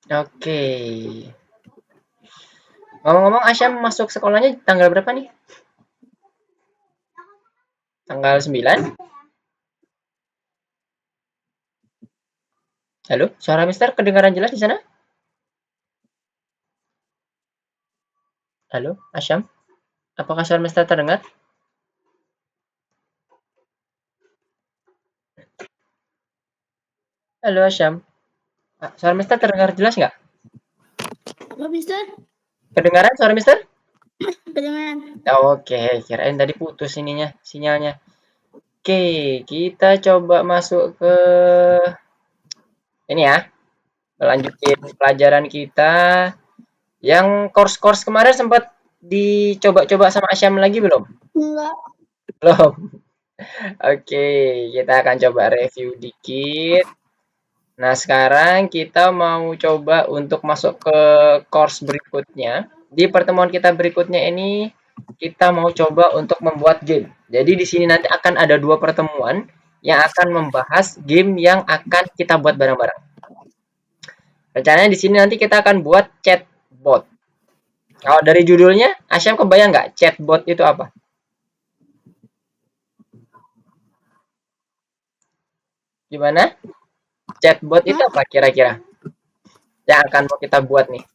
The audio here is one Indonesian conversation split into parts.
Oke. Ngomong-ngomong, Asyam masuk sekolahnya tanggal berapa nih? Tanggal 9? Halo, suara Mister kedengaran jelas di sana? Halo, Asyam? Apakah suara Mister terdengar? Halo, Asyam. Suara Mister terdengar jelas nggak? Apa, Mister? Kedengaran suara Mister? Kedengaran. Oke, kirain tadi putus ininya, sinyalnya. Oke, kita coba masuk ke ini ya, melanjutin pelajaran kita. Yang course-course kemarin sempat dicoba-coba sama Asyam lagi belum? Enggak. Belum. Oke, kita akan coba review dikit. Nah, sekarang kita mau coba untuk masuk ke course berikutnya. Di pertemuan kita berikutnya ini, kita mau coba untuk membuat game. Jadi di sini nanti akan ada dua pertemuan yang akan membahas game yang akan kita buat bareng-bareng. Rencananya di sini nanti kita akan buat chatbot. Kalau dari judulnya, Asyam kebayang nggak chatbot itu apa? Gimana? Chatbot itu Hah? apa kira-kira? Yang akan mau kita buat nih.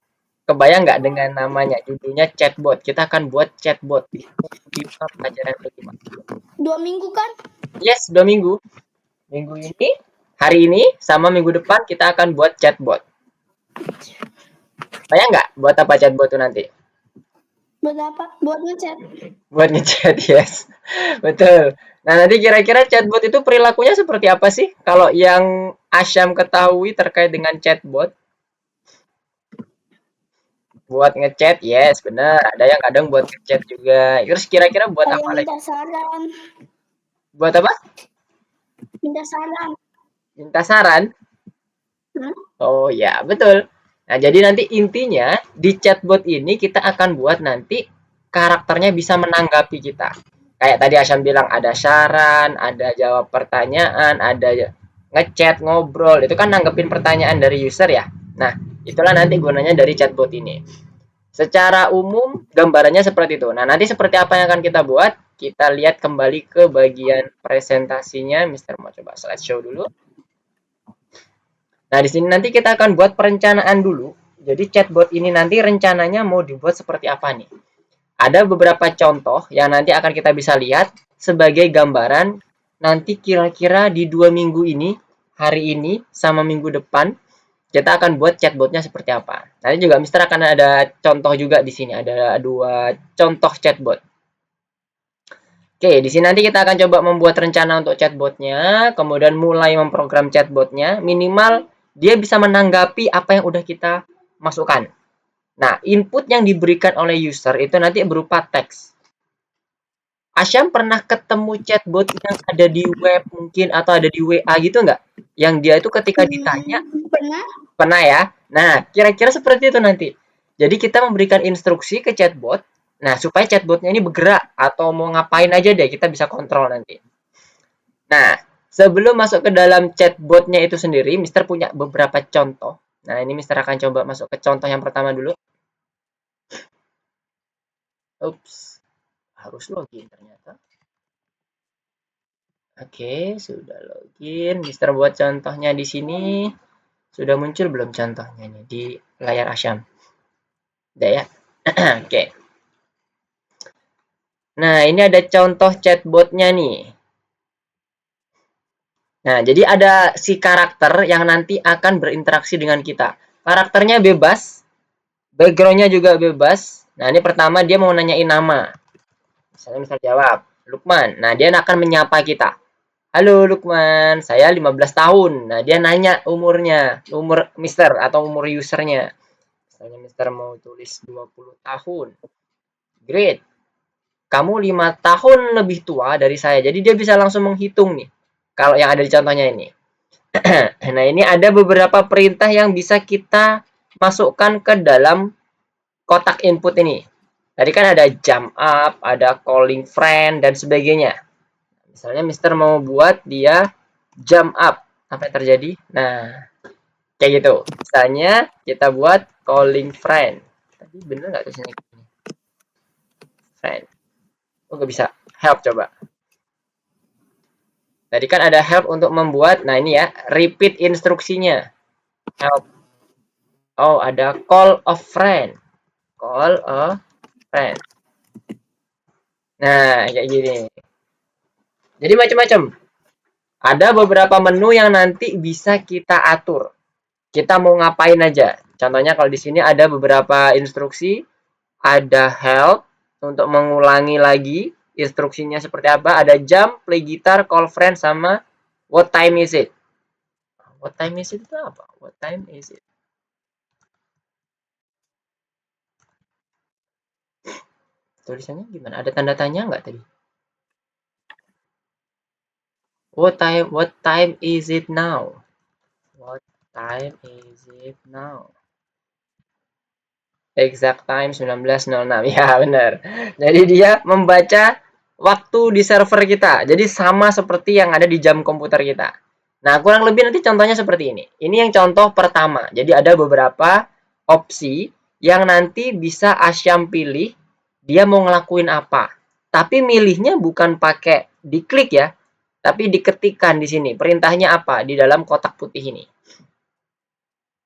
Kebayang nggak dengan namanya? Judulnya chatbot. Kita akan buat chatbot di minggu 5 pelajaran kelima. 2 minggu kan? Yes, 2 minggu. Minggu ini, hari ini, sama minggu depan kita akan buat chatbot. Bayang nggak buat apa chatbot itu nanti? Buat apa? Buat ngechat. Buat ngechat, yes. Betul. Nah, nanti kira-kira chatbot itu perilakunya seperti apa sih? Kalau yang Asyam ketahui terkait dengan chatbot, buat ngechat, yes, benar. Ada yang kadang buat ngechat juga. Terus kira-kira buat Kayak apa lagi? minta saran. Buat apa? Minta saran. Minta saran? Hah? Oh ya, betul. Nah, jadi nanti intinya di chatbot ini kita akan buat nanti karakternya bisa menanggapi kita. Kayak tadi Asyam bilang ada saran, ada jawab pertanyaan, ada ngechat, ngobrol. Itu kan nanggepin pertanyaan dari user ya. Nah, itulah nanti gunanya dari chatbot ini. Secara umum gambarannya seperti itu. Nah, nanti seperti apa yang akan kita buat? Kita lihat kembali ke bagian presentasinya. Mister mau coba slideshow dulu. Nah, di sini nanti kita akan buat perencanaan dulu. Jadi chatbot ini nanti rencananya mau dibuat seperti apa nih? Ada beberapa contoh yang nanti akan kita bisa lihat sebagai gambaran nanti kira-kira di 2 minggu ini, hari ini sama minggu depan, kita akan buat chatbotnya seperti apa. Nanti juga Mister akan ada contoh juga di sini, ada dua contoh chatbot. Oke, di sini nanti kita akan coba membuat rencana untuk chatbotnya, kemudian mulai memprogram chatbotnya, minimal dia bisa menanggapi apa yang udah kita masukkan. Nah, input yang diberikan oleh user itu nanti berupa teks. Asyam pernah ketemu chatbot yang ada di web mungkin atau ada di WA gitu nggak? Yang dia itu ketika ditanya, Pernah? pernah ya? Nah, kira-kira seperti itu nanti. Jadi kita memberikan instruksi ke chatbot, nah supaya chatbotnya ini bergerak atau mau ngapain aja deh, kita bisa kontrol nanti. Nah, sebelum masuk ke dalam chatbotnya itu sendiri, Mister punya beberapa contoh. Nah, ini Mister akan coba masuk ke contoh yang pertama dulu. Ups, harus login ternyata. Oke, sudah login. Mister buat contohnya di sini. Sudah muncul belum contohnya nih di layar Asyam? Udah ya? Oke. Nah, ini ada contoh chatbotnya nih. Nah, jadi ada si karakter yang nanti akan berinteraksi dengan kita. Karakternya bebas, backgroundnya juga bebas. Nah, ini pertama dia mau nanyain nama. Misalnya misal jawab, Lukman. Nah, dia akan menyapa kita. Halo Lukman, saya 15 tahun. Nah, dia nanya umurnya, umur Mister atau umur usernya. Misalnya Mister mau tulis 20 tahun. Great. Kamu 5 tahun lebih tua dari saya. Jadi dia bisa langsung menghitung nih. Kalau yang ada di contohnya ini. Nah, ini ada beberapa perintah yang bisa kita masukkan ke dalam kotak input ini. Tadi kan ada jump up, ada calling friend, dan sebagainya. Misalnya Mister mau buat dia jump up. Apa yang terjadi? Nah, Kayak gitu. Misalnya kita buat calling friend. Tadi bener nggak tulisannya gini? Friend. Oh, nggak bisa. Help coba. Tadi kan ada help untuk membuat. Nah, ini ya, repeat instruksinya. Help. Oh, ada call a friend. Call a friend. Nah, kayak gini. Jadi macam-macam. Ada beberapa menu yang nanti bisa kita atur. Kita mau ngapain aja. Contohnya kalau di sini ada beberapa instruksi, ada help untuk mengulangi lagi instruksinya seperti apa, ada jam, play gitar, call friend, sama what time is it. What time is it itu apa? What time is it? Tulisannya gimana? Ada tanda tanya nggak tadi? What time is it now? What time is it now? Exact time 19.06. Ya, benar. Jadi dia membaca waktu di server kita. Jadi sama seperti yang ada di jam komputer kita. Nah, kurang lebih nanti contohnya seperti ini. Ini yang contoh pertama. Jadi ada beberapa opsi yang nanti bisa Asyam pilih dia mau ngelakuin apa. Tapi milihnya bukan pakai diklik ya, tapi diketikkan di sini. Perintahnya apa di dalam kotak putih ini.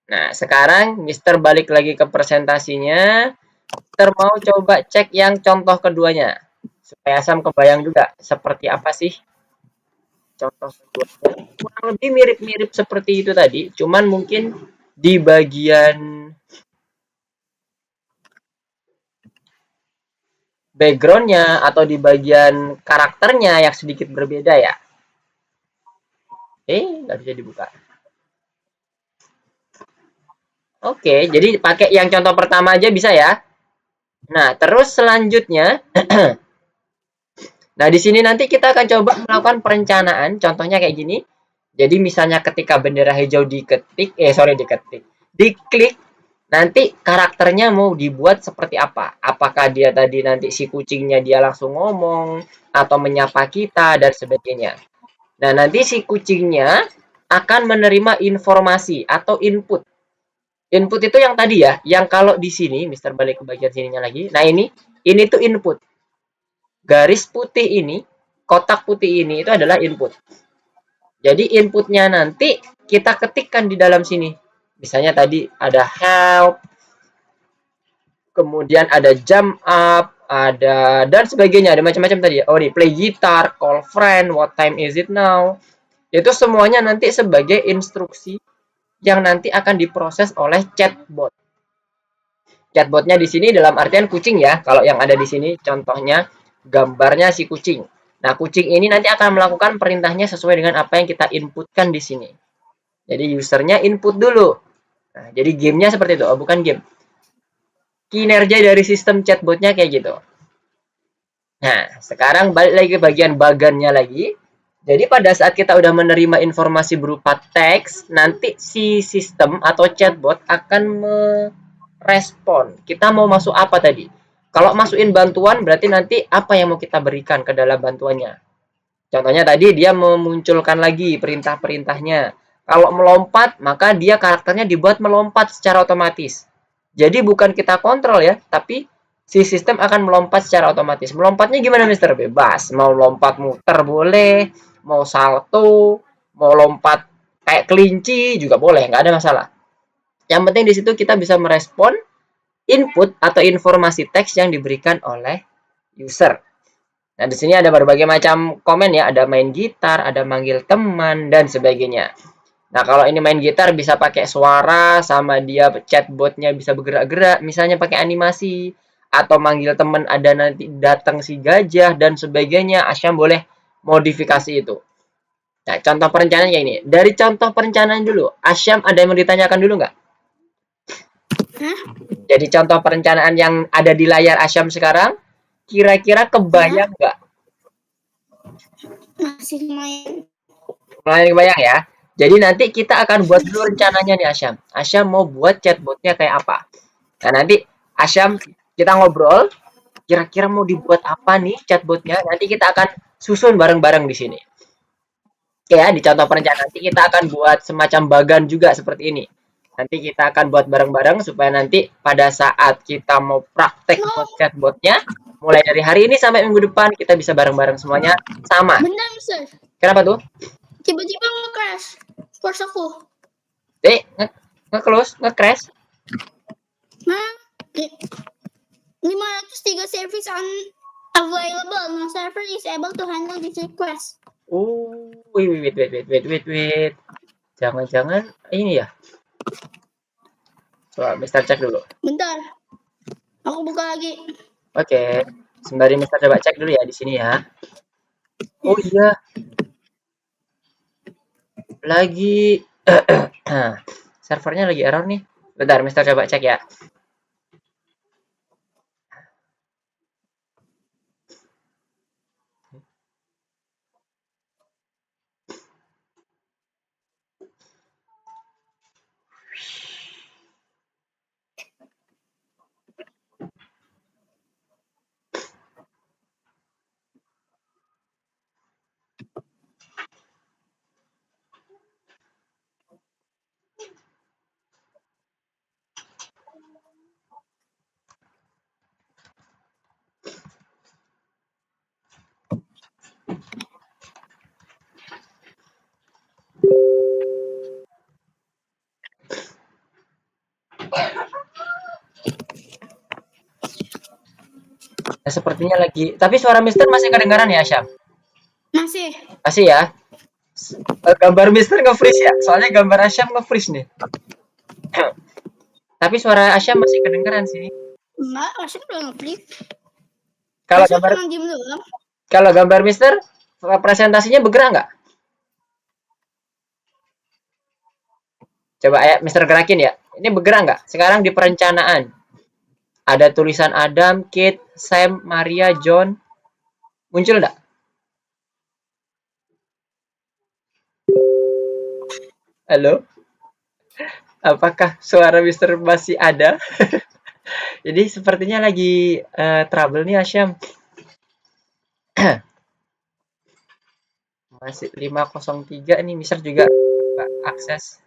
Nah, sekarang Mister balik lagi ke presentasinya. Mister mau coba cek yang contoh keduanya. Supaya Sam kebayang juga seperti apa sih contoh keduanya. Kurang lebih mirip-mirip seperti itu tadi, cuman mungkin di bagian backgroundnya atau di bagian karakternya yang sedikit berbeda ya. Nggak bisa dibuka. Oke, jadi pakai yang contoh pertama aja bisa ya. Nah, terus selanjutnya, nah di sini nanti kita akan coba melakukan perencanaan. Contohnya kayak gini. Jadi misalnya ketika bendera hijau diklik, nanti karakternya mau dibuat seperti apa? Apakah dia tadi nanti si kucingnya dia langsung ngomong atau menyapa kita dan sebagainya. Nah, nanti si kucingnya akan menerima informasi atau input. Input itu yang tadi ya, yang kalau di sini, Mister balik ke bagian sininya lagi. Nah, ini tuh input. Garis putih ini, kotak putih ini itu adalah input. Jadi inputnya nanti kita ketikkan di dalam sini. Misalnya tadi ada help, kemudian ada jump up, ada dan sebagainya, ada macam-macam tadi. Oh, nih play gitar, call friend, what time is it now. Itu semuanya nanti sebagai instruksi yang nanti akan diproses oleh chatbot. Chatbotnya di sini dalam artian kucing ya. Kalau yang ada di sini contohnya gambarnya si kucing. Nah, kucing ini nanti akan melakukan perintahnya sesuai dengan apa yang kita inputkan di sini. Jadi usernya input dulu. Nah, jadi gamenya seperti itu. Oh, bukan game. Kinerja dari sistem chatbotnya kayak gitu. Nah, sekarang balik lagi ke bagian bagannya lagi. Jadi pada saat kita udah menerima informasi berupa teks, nanti si sistem atau chatbot akan merespon. Kita mau masuk apa tadi? Kalau masukin bantuan berarti nanti apa yang mau kita berikan ke dalam bantuannya. Contohnya tadi dia memunculkan lagi perintah-perintahnya. Kalau melompat, maka dia karakternya dibuat melompat secara otomatis. Jadi bukan kita kontrol ya, tapi si sistem akan melompat secara otomatis. Melompatnya gimana, Mister? Bebas. Mau lompat muter boleh, mau salto, mau lompat kayak kelinci juga boleh, nggak ada masalah. Yang penting di situ kita bisa merespon input atau informasi teks yang diberikan oleh user. Nah, di sini ada berbagai macam komen ya, ada main gitar, ada manggil teman, dan sebagainya. Nah, kalau ini main gitar bisa pakai suara, sama dia chatbotnya bisa bergerak-gerak, misalnya pakai animasi, atau manggil teman ada nanti datang si gajah, dan sebagainya, Asyam boleh modifikasi itu. Nah, contoh perencanaan kayak ini. Dari contoh perencanaan dulu, Asyam ada yang mau ditanyakan dulu nggak? Jadi contoh perencanaan yang ada di layar Asyam sekarang, kira-kira kebayang nggak? Masih lumayan. Mulai kebayang ya. Jadi nanti kita akan buat dulu rencananya nih Asyam. Asyam mau buat chatbotnya kayak apa? Nah nanti Asyam kita ngobrol. Kira-kira mau dibuat apa nih chatbotnya? Nanti kita akan susun bareng-bareng di sini. Oke ya, di contoh perencanaan nanti kita akan buat semacam bagan juga seperti ini. Nanti kita akan buat bareng-bareng supaya nanti pada saat kita mau praktek buat chatbotnya, mulai dari hari ini sampai minggu depan kita bisa bareng-bareng semuanya sama. Bentar, Mister. Kenapa tuh? Tiba-tiba nge-crash. Force aku. Nge-close, nge-crash. Nah, 503 service unavailable. No server is able to handle this request. Oh, wait. Jangan-jangan ini ya. Coba Mister cek dulu. Bentar. Aku buka lagi. Oke. Sembari Mister coba cek dulu ya di sini ya. Oh iya. Lagi servernya lagi error nih. Bentar, Mister coba cek ya. Nah, sepertinya lagi. Tapi suara Mister masih kedengaran ya, Syam? Masih. Masih ya? Gambar Mister nge-freeze ya? Soalnya gambar Asyam nge-freeze nih. Tapi suara Asyam masih kedengaran sih. Enggak, masih udah nge-flip. Kalau Masih gambar cuma diem doang. kalau gambar Mister presentasinya bergerak nggak? Coba ya Mister gerakin ya. Ini bergerak nggak? Sekarang di perencanaan. Ada tulisan Adam, Kate, Sam, Maria, John. Muncul nggak? Halo? Apakah suara Mister masih ada? Jadi sepertinya lagi trouble nih Asyam. Masih 503 nih, Mister juga nggak akses.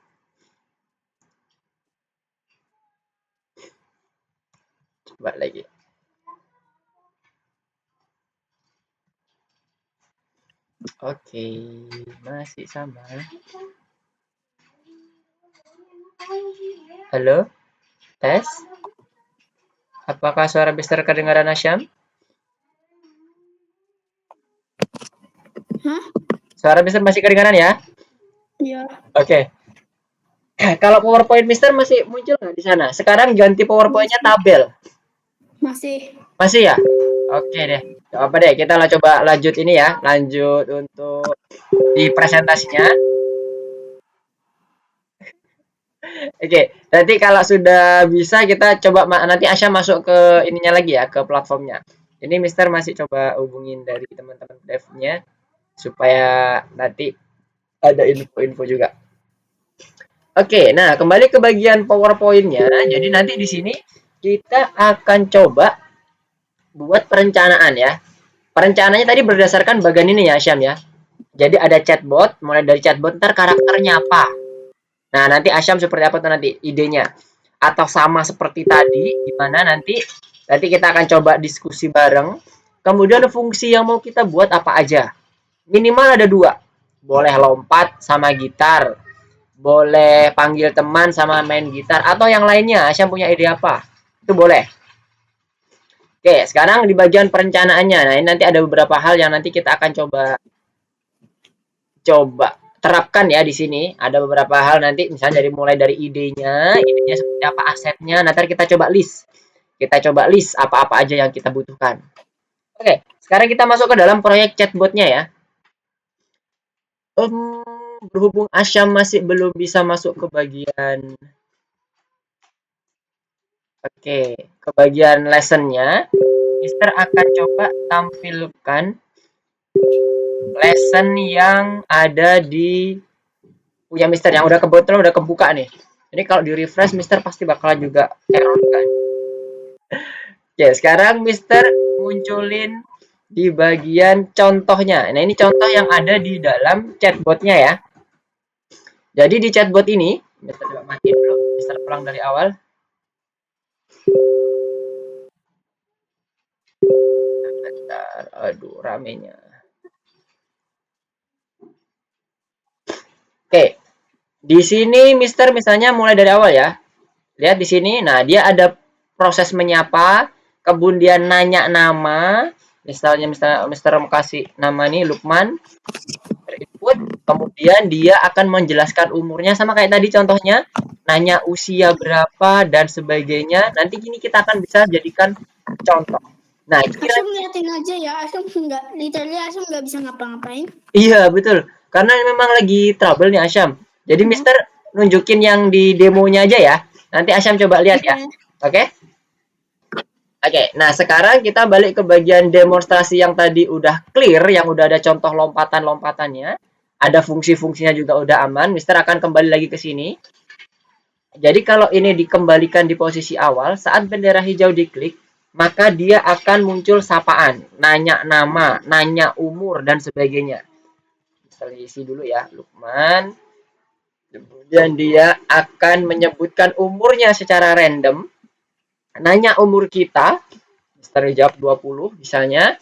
Coba lagi. Oke, masih sama. Halo? Tes? Apakah suara Mister kedengaran Asyam? Hah? Suara Mister masih kedengaran ya? Iya. Oke. Kalau PowerPoint Mister masih muncul nggak di sana? Sekarang ganti PowerPoint-nya tabel. Masih. Masih ya? Oke deh. Apa deh, kita coba lanjut ini ya. Lanjut untuk di presentasinya. Oke, nanti kalau sudah bisa kita coba nanti Asya masuk ke ininya lagi ya, ke platformnya. Ini Mister masih coba hubungin dari teman-teman dev-nya supaya nanti ada info-info juga. Oke, nah kembali ke bagian PowerPoint-nya. Jadi nanti di sini kita akan coba buat perencanaan ya. Perencanaannya tadi berdasarkan bagian ini ya, Syam ya. Jadi ada chatbot, mulai dari chatbot ntar karakternya apa. Nah, nanti Asyam seperti apa tuh nanti idenya? Atau sama seperti tadi, gimana nanti kita akan coba diskusi bareng. Kemudian fungsi yang mau kita buat apa aja. Minimal ada 2. Boleh lompat sama gitar. Boleh panggil teman sama main gitar. Atau yang lainnya, Asyam punya ide apa? Itu boleh. Oke, sekarang di bagian perencanaannya. Nah, ini nanti ada beberapa hal yang nanti kita akan coba terapkan ya di sini. Ada beberapa hal nanti misalnya mulai dari idenya seperti apa, asetnya. Nanti kita coba list. Kita coba list apa-apa aja yang kita butuhkan. Oke, sekarang kita masuk ke dalam proyek chatbotnya ya. Berhubung Asyam masih belum bisa masuk ke bagian ke bagian lessonnya, Mister akan coba tampilkan lesson yang ada di punya Mister yang udah kebetulan udah kebuka nih. Ini kalau di refresh Mister pasti bakalan juga error kan. Oke, sekarang Mister munculin di bagian contohnya. Nah, ini contoh yang ada di dalam chatbotnya ya. Jadi di chatbot ini, Mister coba matiin dulu. Mister Mister ulang dari awal. Bentar, aduh ramenya. Oke, di sini Mister misalnya mulai dari awal ya. Lihat di sini, nah dia ada proses menyapa, kemudian nanya nama, misalnya Mister kasih nama nih Lukman, input, kemudian dia akan menjelaskan umurnya sama kayak tadi contohnya, nanya usia berapa dan sebagainya. Nanti gini kita akan bisa jadikan contoh. Nah, Asyam liatin aja ya, Asyam nggak bisa ngapa-ngapain. iya betul, karena memang lagi trouble nih Asyam. Jadi Mister nunjukin yang di demonya aja ya. Nanti Asyam coba lihat ya. Oke? Oke, nah sekarang kita balik ke bagian demonstrasi yang tadi udah clear, yang udah ada contoh lompatan-lompatannya. Ada fungsi-fungsinya juga udah aman. Mister akan kembali lagi ke sini. Jadi kalau ini dikembalikan di posisi awal, saat bendera hijau diklik, maka dia akan muncul sapaan, nanya nama, nanya umur, dan sebagainya. Misalnya isi dulu ya, Lukman. Kemudian dia akan menyebutkan umurnya secara random. Nanya umur kita, Mister jawab 20 misalnya.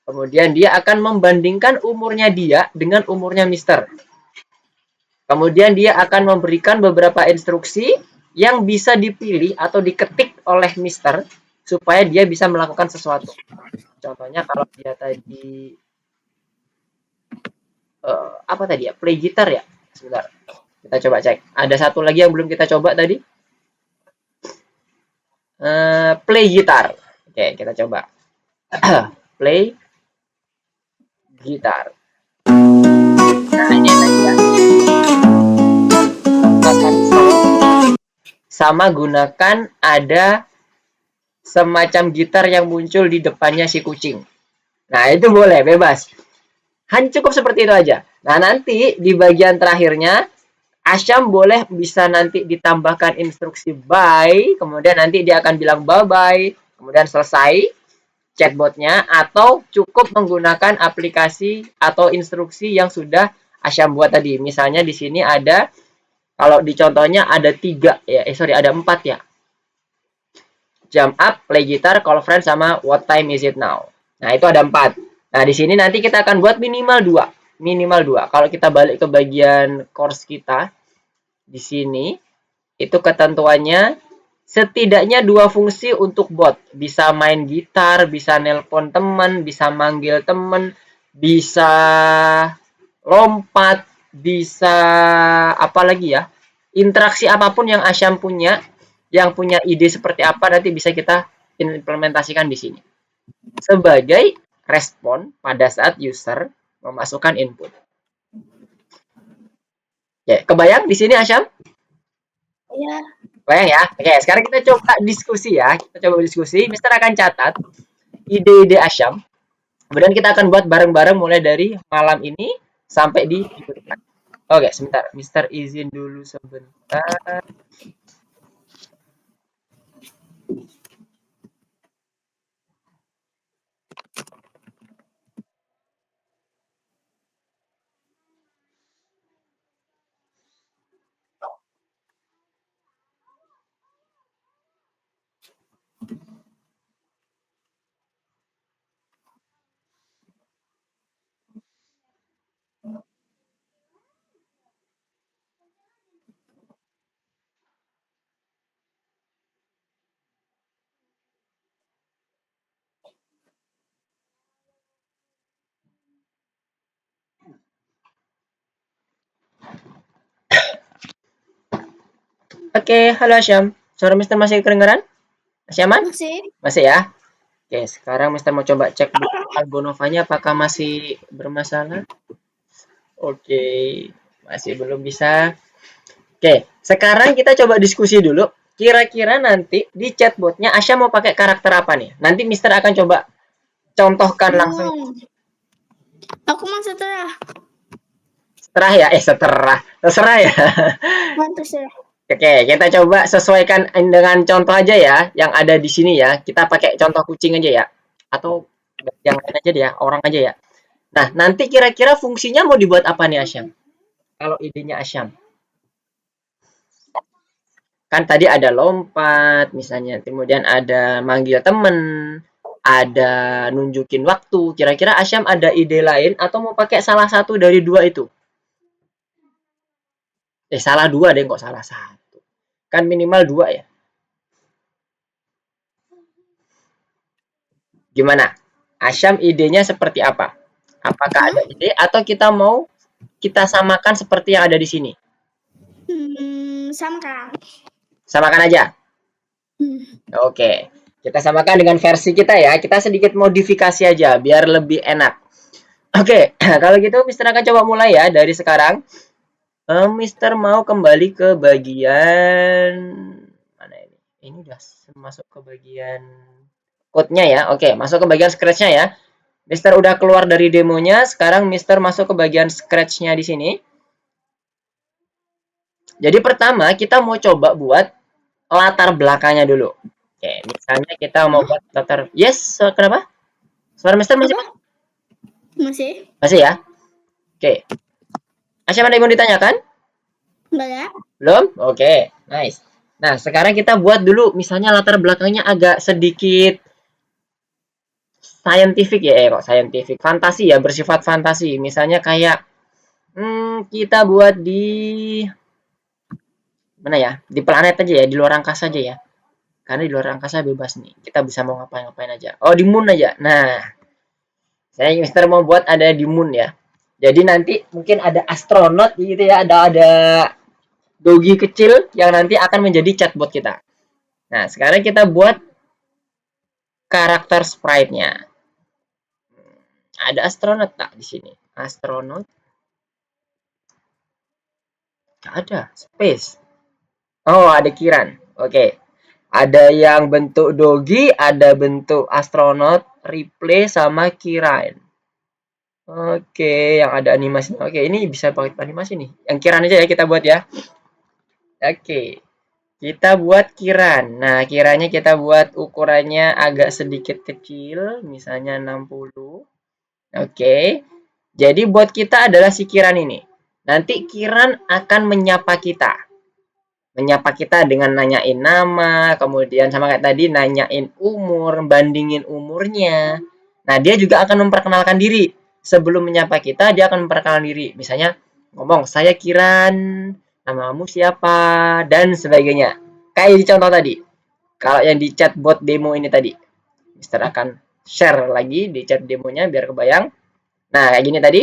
Kemudian dia akan membandingkan umurnya dia dengan umurnya Mister. Kemudian dia akan memberikan beberapa instruksi yang bisa dipilih atau diketik oleh Mister supaya dia bisa melakukan sesuatu. Contohnya kalau dia tadi apa tadi ya? Play gitar ya? Sebentar. Kita coba cek. Ada satu lagi yang belum kita coba tadi. Play gitar. Oke, kita coba. Play gitar. Nah, ini tadi ya. Sama gunakan ada semacam gitar yang muncul di depannya si kucing. Nah, itu boleh, bebas. Hanya cukup seperti itu aja. Nah, nanti di bagian terakhirnya, Asyam boleh bisa nanti ditambahkan instruksi bye, kemudian nanti dia akan bilang bye-bye, kemudian selesai chatbotnya, atau cukup menggunakan aplikasi atau instruksi yang sudah Asyam buat tadi. Misalnya di sini ada, kalau di contohnya ada 3, ya, ada 4 ya. Jump up, play gitar, call friend, sama what time is it now. Nah, itu ada 4. Nah, di sini nanti kita akan buat minimal 2. Minimal 2. Kalau kita balik ke bagian course kita, di sini, itu ketentuannya setidaknya 2 fungsi untuk bot. Bisa main gitar, bisa nelpon teman, bisa manggil teman, bisa lompat, bisa apa lagi ya? Interaksi apapun yang Asyam punya, yang punya ide seperti apa nanti bisa kita implementasikan di sini sebagai respon pada saat user memasukkan input. Ya, kebayang di sini Asyam? Iya. Kebayang ya? Oke, sekarang kita coba diskusi ya. Kita coba diskusi. Mister akan catat ide-ide Asyam. Kemudian kita akan buat bareng-bareng mulai dari malam ini sampai di minggu depan. Oke, sebentar. Mister izin dulu sebentar. Oke, halo Asyam. Suara Mister masih kedengaran? Masih aman? Masih. Masih ya? Oke, sekarang Mister mau coba cek Albonovanya apakah masih bermasalah. Oke, masih belum bisa. Oke, sekarang kita coba diskusi dulu. Kira-kira nanti di chatbotnya Asya mau pakai karakter apa nih? Nanti Mister akan coba contohkan langsung. Aku mau seterah. Seterah ya? Terserah ya. Terserah. Oke, kita coba sesuaikan dengan contoh aja ya, yang ada di sini ya. Kita pakai contoh kucing aja ya. Atau yang lain aja deh ya, orang aja ya. Nah, nanti kira-kira fungsinya mau dibuat apa nih Asyam? Kalau idenya Asyam. Kan tadi ada lompat misalnya, kemudian ada manggil temen, ada nunjukin waktu. Kira-kira Asyam ada ide lain atau mau pakai salah satu dari dua itu? Salah dua deh, kok salah satu. Kan minimal dua ya. Gimana? Asyam idenya seperti apa? Apakah ada ide atau kita samakan seperti yang ada di sini? Samakan. Samakan aja. Oke. Kita samakan dengan versi kita ya. Kita sedikit modifikasi aja biar lebih enak. Oke, kalau gitu Mister akan coba mulai ya dari sekarang. Mister mau kembali ke bagian mana ini? Ini udah masuk ke bagian code-nya ya. Oke, masuk ke bagian scratch-nya ya. Mister udah keluar dari demonya, sekarang Mister masuk ke bagian scratch-nya di sini. Jadi pertama kita mau coba buat latar belakangnya dulu. Oke, misalnya kita mau buat latar. Yes, kenapa? Suara Mister masih? Apa? Masih. Masih ya? Oke. Masih ada yang mau ditanyakan? Enggak. Belum? Oke, nice. Nah, sekarang kita buat dulu misalnya latar belakangnya agak sedikit scientific ya, kok scientific, fantasi ya, bersifat fantasi. Misalnya kayak kita buat di mana ya? Di planet aja ya, di luar angkasa aja ya. Karena di luar angkasa bebas nih. Kita bisa mau ngapain-ngapain aja. Oh, di moon aja. Nah, saya Mister mau buat ada di moon ya. Jadi nanti mungkin ada astronot gitu ya, ada dogi kecil yang nanti akan menjadi chatbot kita. Nah, sekarang kita buat karakter sprite-nya. Ada astronot tak di sini? Astronot. Nggak ada. Space. Oh, ada Kiran. Oke. Ada yang bentuk dogi, ada bentuk astronot, replay, sama Kiran. Oke, yang ada animasi. Oke, ini bisa pakai animasi nih. Yang Kiran aja ya kita buat ya. Oke. Kita buat Kiran. Nah, kiranya kita buat ukurannya agak sedikit kecil, misalnya 60. Oke. Jadi buat kita adalah si Kiran ini. Nanti Kiran akan menyapa kita. Menyapa kita dengan nanyain nama, kemudian sama kayak tadi nanyain umur, bandingin umurnya. Nah, dia juga akan memperkenalkan diri. Sebelum menyapa kita, dia akan memperkenalkan diri. Misalnya ngomong, "Saya Kiran, namamu siapa?" dan sebagainya. Kayak di contoh tadi. Kalau yang di chatbot demo ini tadi. Mister akan share lagi di chat demonya biar kebayang. Nah, kayak gini tadi.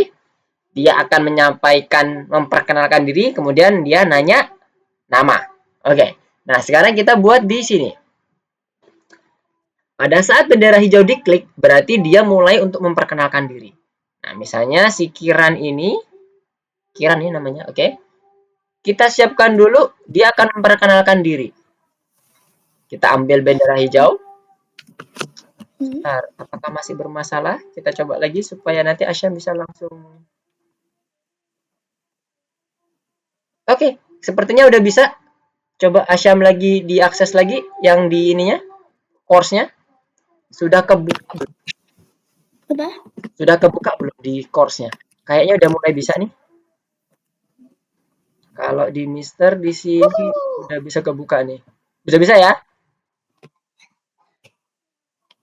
Dia akan menyampaikan, memperkenalkan diri, kemudian dia nanya nama. Oke. Nah, sekarang kita buat di sini. Pada saat bendera hijau diklik, berarti dia mulai untuk memperkenalkan diri. Nah, misalnya si Kiran ini namanya, oke. Kita siapkan dulu, dia akan memperkenalkan diri. Kita ambil bendera hijau. Bentar, apakah masih bermasalah? Kita coba lagi supaya nanti Asyam bisa langsung. Oke, sepertinya udah bisa. Coba Asyam lagi diakses lagi yang di ininya, course-nya. Sudah kebuka belum? Apa? Sudah kebuka belum di course-nya? Kayaknya udah mulai bisa nih. Kalau di Mister di sini udah bisa kebuka nih. Bisa-bisa ya?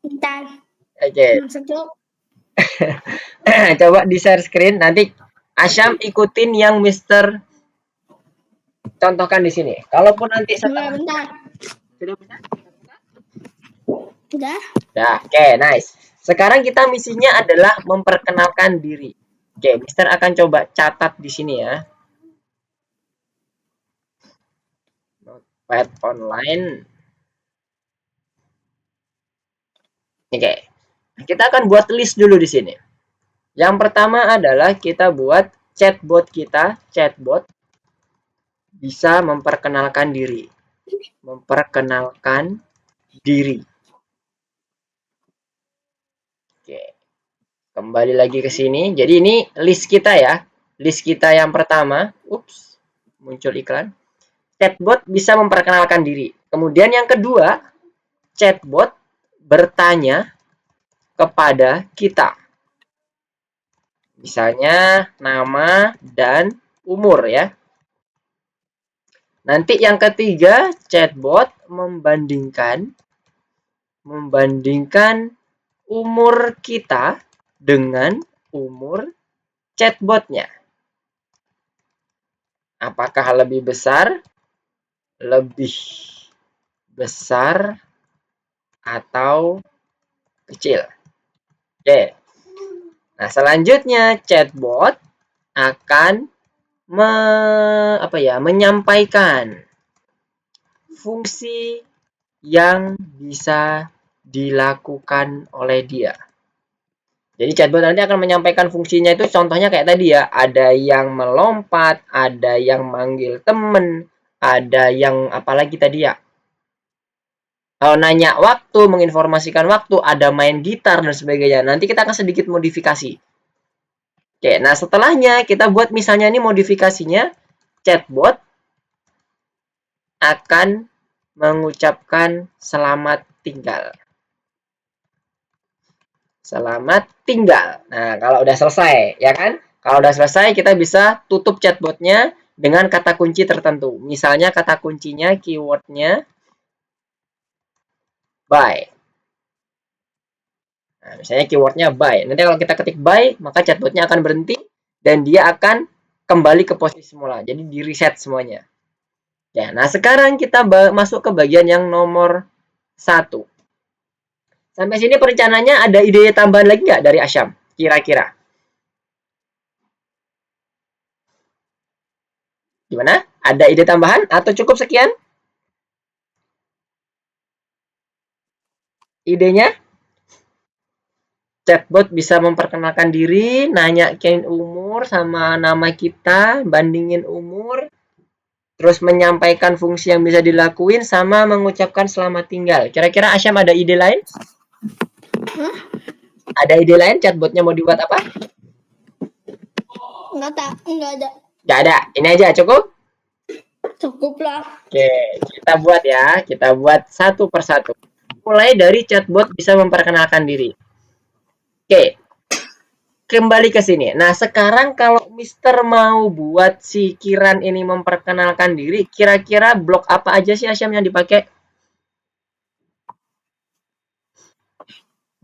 Bentar. Oke. Coba di share screen. Nanti Asyam ikutin yang Mister contohkan di sini. Kalaupun nanti setelah Bentar. sudah bisa? Udah. Nah, oke, nice. Sekarang kita misinya adalah memperkenalkan diri. Oke, Mister akan coba catat di sini ya. Notepad online. Oke. Kita akan buat list dulu di sini. Yang pertama adalah kita buat chatbot kita, chatbot bisa memperkenalkan diri. Memperkenalkan diri. Oke. Kembali lagi ke sini. Jadi ini list kita ya. List kita yang pertama. Ups. Muncul iklan. Chatbot bisa memperkenalkan diri. Kemudian yang kedua, chatbot bertanya kepada kita. Misalnya nama dan umur ya. Nanti yang ketiga, chatbot membandingkan umur kita dengan umur chatbotnya. Apakah lebih besar, atau kecil? Oke. Nah, selanjutnya chatbot akan menyampaikan fungsi yang bisa dilakukan oleh dia. Jadi chatbot nanti akan menyampaikan fungsinya itu contohnya kayak tadi ya, ada yang melompat, ada yang manggil temen, ada yang apalagi tadi ya, nanya waktu, menginformasikan waktu, ada main gitar dan sebagainya. Nanti kita akan sedikit modifikasi. Oke, nah setelahnya kita buat misalnya ini modifikasinya, chatbot akan mengucapkan selamat tinggal. Selamat tinggal. Nah, kalau udah selesai, ya kan? Kalau udah selesai, kita bisa tutup chatbotnya dengan kata kunci tertentu. Misalnya kata kuncinya, keywordnya, bye. Nah, misalnya keywordnya bye. Nanti kalau kita ketik bye, maka chatbotnya akan berhenti dan dia akan kembali ke posisi semula. Jadi di reset semuanya. Ya, nah sekarang kita masuk ke bagian yang nomor 1. Sampai sini perencananya ada ide tambahan lagi nggak dari Asyam? Kira-kira. Gimana? Ada ide tambahan atau cukup sekian? Idenya? Chatbot bisa memperkenalkan diri, nanyain umur sama nama kita, bandingin umur, terus menyampaikan fungsi yang bisa dilakuin, sama mengucapkan selamat tinggal. Kira-kira Asyam ada ide lain? Ada ide lain chatbotnya mau dibuat apa? Enggak ada. Nggak ada. Ini aja cukup? Cukup lah. Oke, kita buat ya. Kita buat satu persatu. Mulai dari chatbot bisa memperkenalkan diri. Oke, kembali ke sini. Nah, sekarang kalau Mister mau buat si Kiran ini memperkenalkan diri, kira-kira blok apa aja sih Asyam yang dipakai?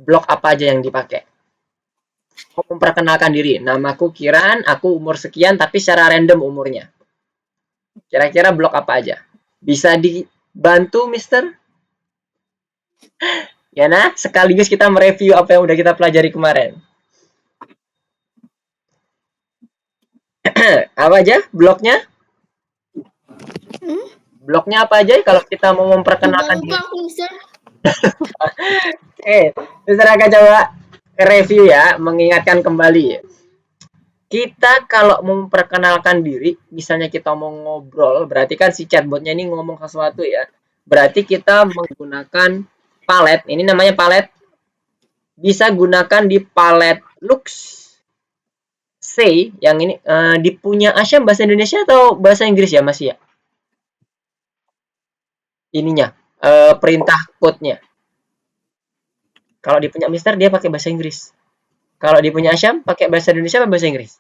Blok apa aja yang dipakai? Mau memperkenalkan diri. Namaku Kiran, aku umur sekian, tapi secara random umurnya. Kira-kira blok apa aja? Bisa dibantu, Mister? Ya nah, sekaligus kita mereview apa yang udah kita pelajari kemarin. Apa aja bloknya? Bloknya apa aja kalau kita mau memperkenalkan diri? Oke, Mister akan coba review ya, mengingatkan kembali. Kita kalau memperkenalkan diri, misalnya kita mau ngobrol, berarti kan si chatbotnya ini ngomong sesuatu ya. Berarti kita menggunakan palet, ini namanya palet. Bisa gunakan di palet Lux. Say, yang ini dipunya Asyam bahasa Indonesia atau bahasa Inggris ya masih ya? Ininya, perintah code-nya. Kalau dipunya Mister dia pakai bahasa Inggris. Kalau dipunya Asyam pakai bahasa Indonesia atau bahasa Inggris?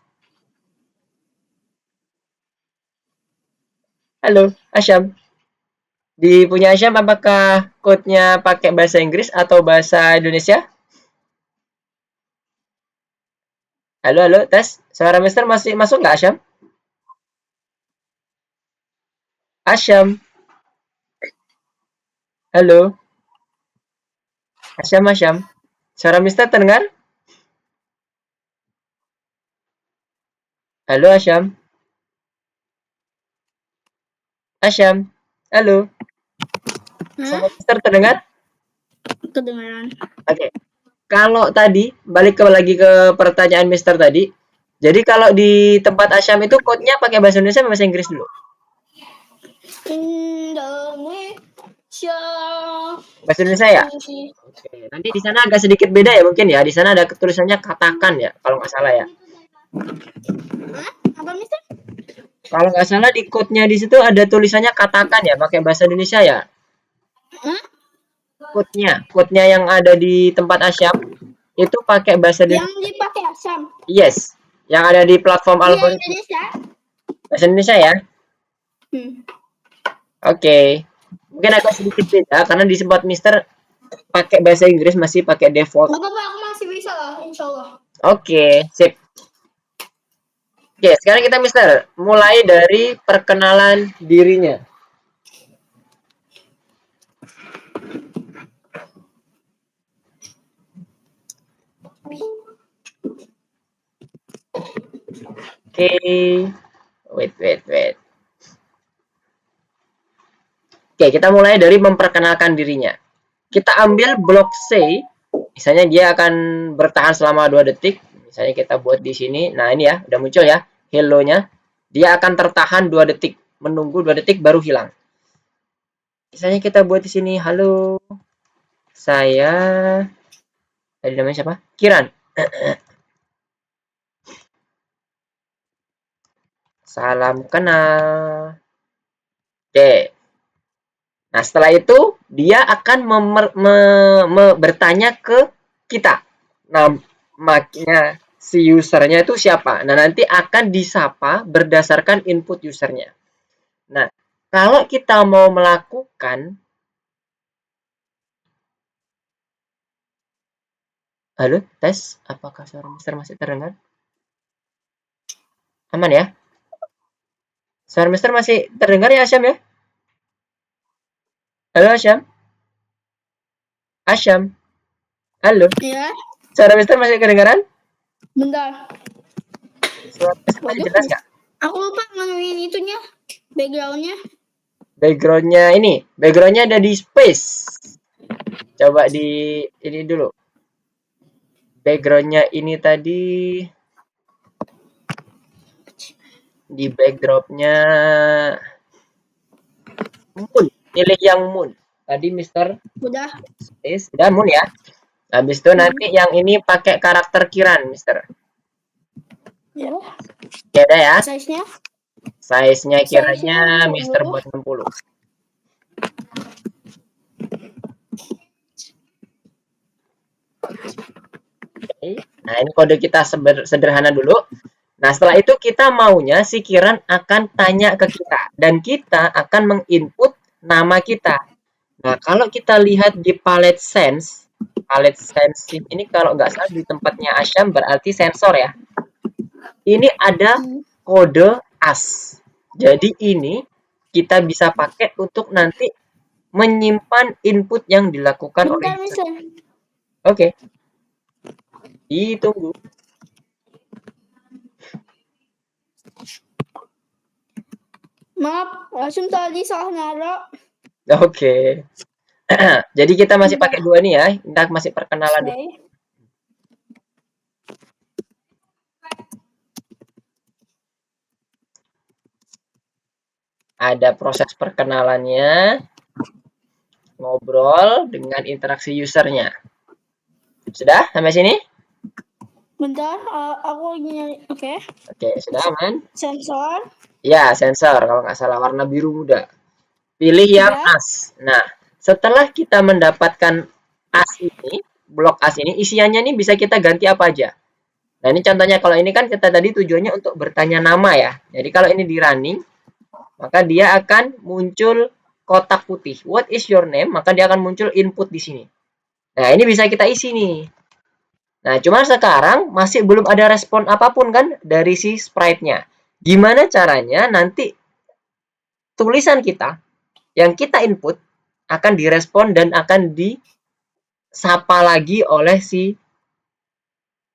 Halo, Asyam. Di punya Asyam apakah code-nya pakai bahasa Inggris atau bahasa Indonesia? Halo, halo, tes. Suara Mister masih masuk nggak, Asyam? Asyam. Halo. Asyam, Asyam. Suara Mister terdengar? Halo, Asyam. Asyam. Halo. Suara Mister terdengar? Kedengaran. Oke. Kalau tadi, balik lagi ke pertanyaan Mister tadi. Jadi kalau di tempat Asyam itu code-nya pakai bahasa Indonesia atau bahasa Inggris dulu? Indonesia. Bahasa Indonesia ya? Oke. Nanti di sana agak sedikit beda ya mungkin ya. Di sana ada tulisannya katakan ya, kalau nggak salah ya. Apa Mister? Kalau nggak salah di code-nya di situ ada tulisannya katakan ya, pakai bahasa Indonesia ya. Code-nya yang ada di tempat Asyam itu pakai bahasa Indonesia. Yang dipakai Asyam. Yes, yang ada di platform Iya, algoritma. Indonesia. Bahasa Indonesia ya. Oke. Mungkin agak sedikit beda karena di sempat Mister pakai bahasa Inggris masih pakai default. Gak apa-apa, aku masih bisa lah, insya Allah. Oke, sip. Oke, sekarang kita Mister mulai dari perkenalan dirinya. Oke. Wait. Oke, kita mulai dari memperkenalkan dirinya. Kita ambil blok C, misalnya dia akan bertahan selama 2 detik. Misalnya kita buat di sini. Nah, ini ya, udah muncul ya hello-nya. Dia akan tertahan 2 detik, menunggu 2 detik baru hilang. Misalnya kita buat di sini, halo. Saya tadi namanya siapa? Kiran. Salam kenal. Oke. Nah, setelah itu dia akan bertanya ke kita. Namanya si usernya itu siapa. Nah, nanti akan disapa berdasarkan input usernya. Nah, kalau kita mau melakukan halo, tes, apakah suara Mister masih terdengar? Aman ya? Suara Mister masih terdengar ya, Asyam ya? Halo, Asyam? Asyam? Halo? Ya, Suara Mister masih kedengaran? bentar. Suara Mister masih jelas nggak? Aku lupa manuin itunya, backgroundnya. Backgroundnya ini, backgroundnya ada di space. Coba di ini dulu. Backgroundnya ini tadi di backdropnya moon. Pilih yang moon. Tadi Mister Udah. Space, udah moon ya. Habis itu nanti yang ini pakai karakter Kiran, Mister. Ya. Oke, ada ya. Size-nya? Size-nya kiranya Size-nya Mister 60. buat 60. Oke. Nah, ini kode kita sederhana dulu. Nah, setelah itu kita maunya si Kiran akan tanya ke kita. Dan kita akan menginput nama kita. Nah, kalau kita lihat di palette sense ini kalau nggak salah di tempatnya Asyam berarti sensor ya. Ini ada kode AS. Jadi ini kita bisa pakai untuk nanti menyimpan input yang dilakukan oleh Bentar, Mister. Oke. Ditunggu. Maaf, Asyum tadi salah naruh. Oke. Jadi kita masih pakai dua nih ya. Kita masih perkenalan dulu. Oke. Ada proses perkenalannya, ngobrol dengan interaksi usernya. Sudah sampai sini? Bentar, aku nyari. Oke. Oke, sudah aman? Sensor. Ya, sensor kalau nggak salah warna biru muda. Pilih yang Ya. AS. Nah, setelah kita mendapatkan AS ini, blok AS ini, isiannya ini bisa kita ganti apa aja. Nah, ini contohnya kalau ini kan kita tadi tujuannya untuk bertanya nama ya. Jadi kalau ini di running, maka dia akan muncul kotak putih. What is your name? Maka dia akan muncul input di sini. Nah, ini bisa kita isi nih. Nah, cuma sekarang masih belum ada respon apapun kan dari si sprite-nya. Gimana caranya nanti tulisan kita yang kita input akan direspon dan akan disapa lagi oleh si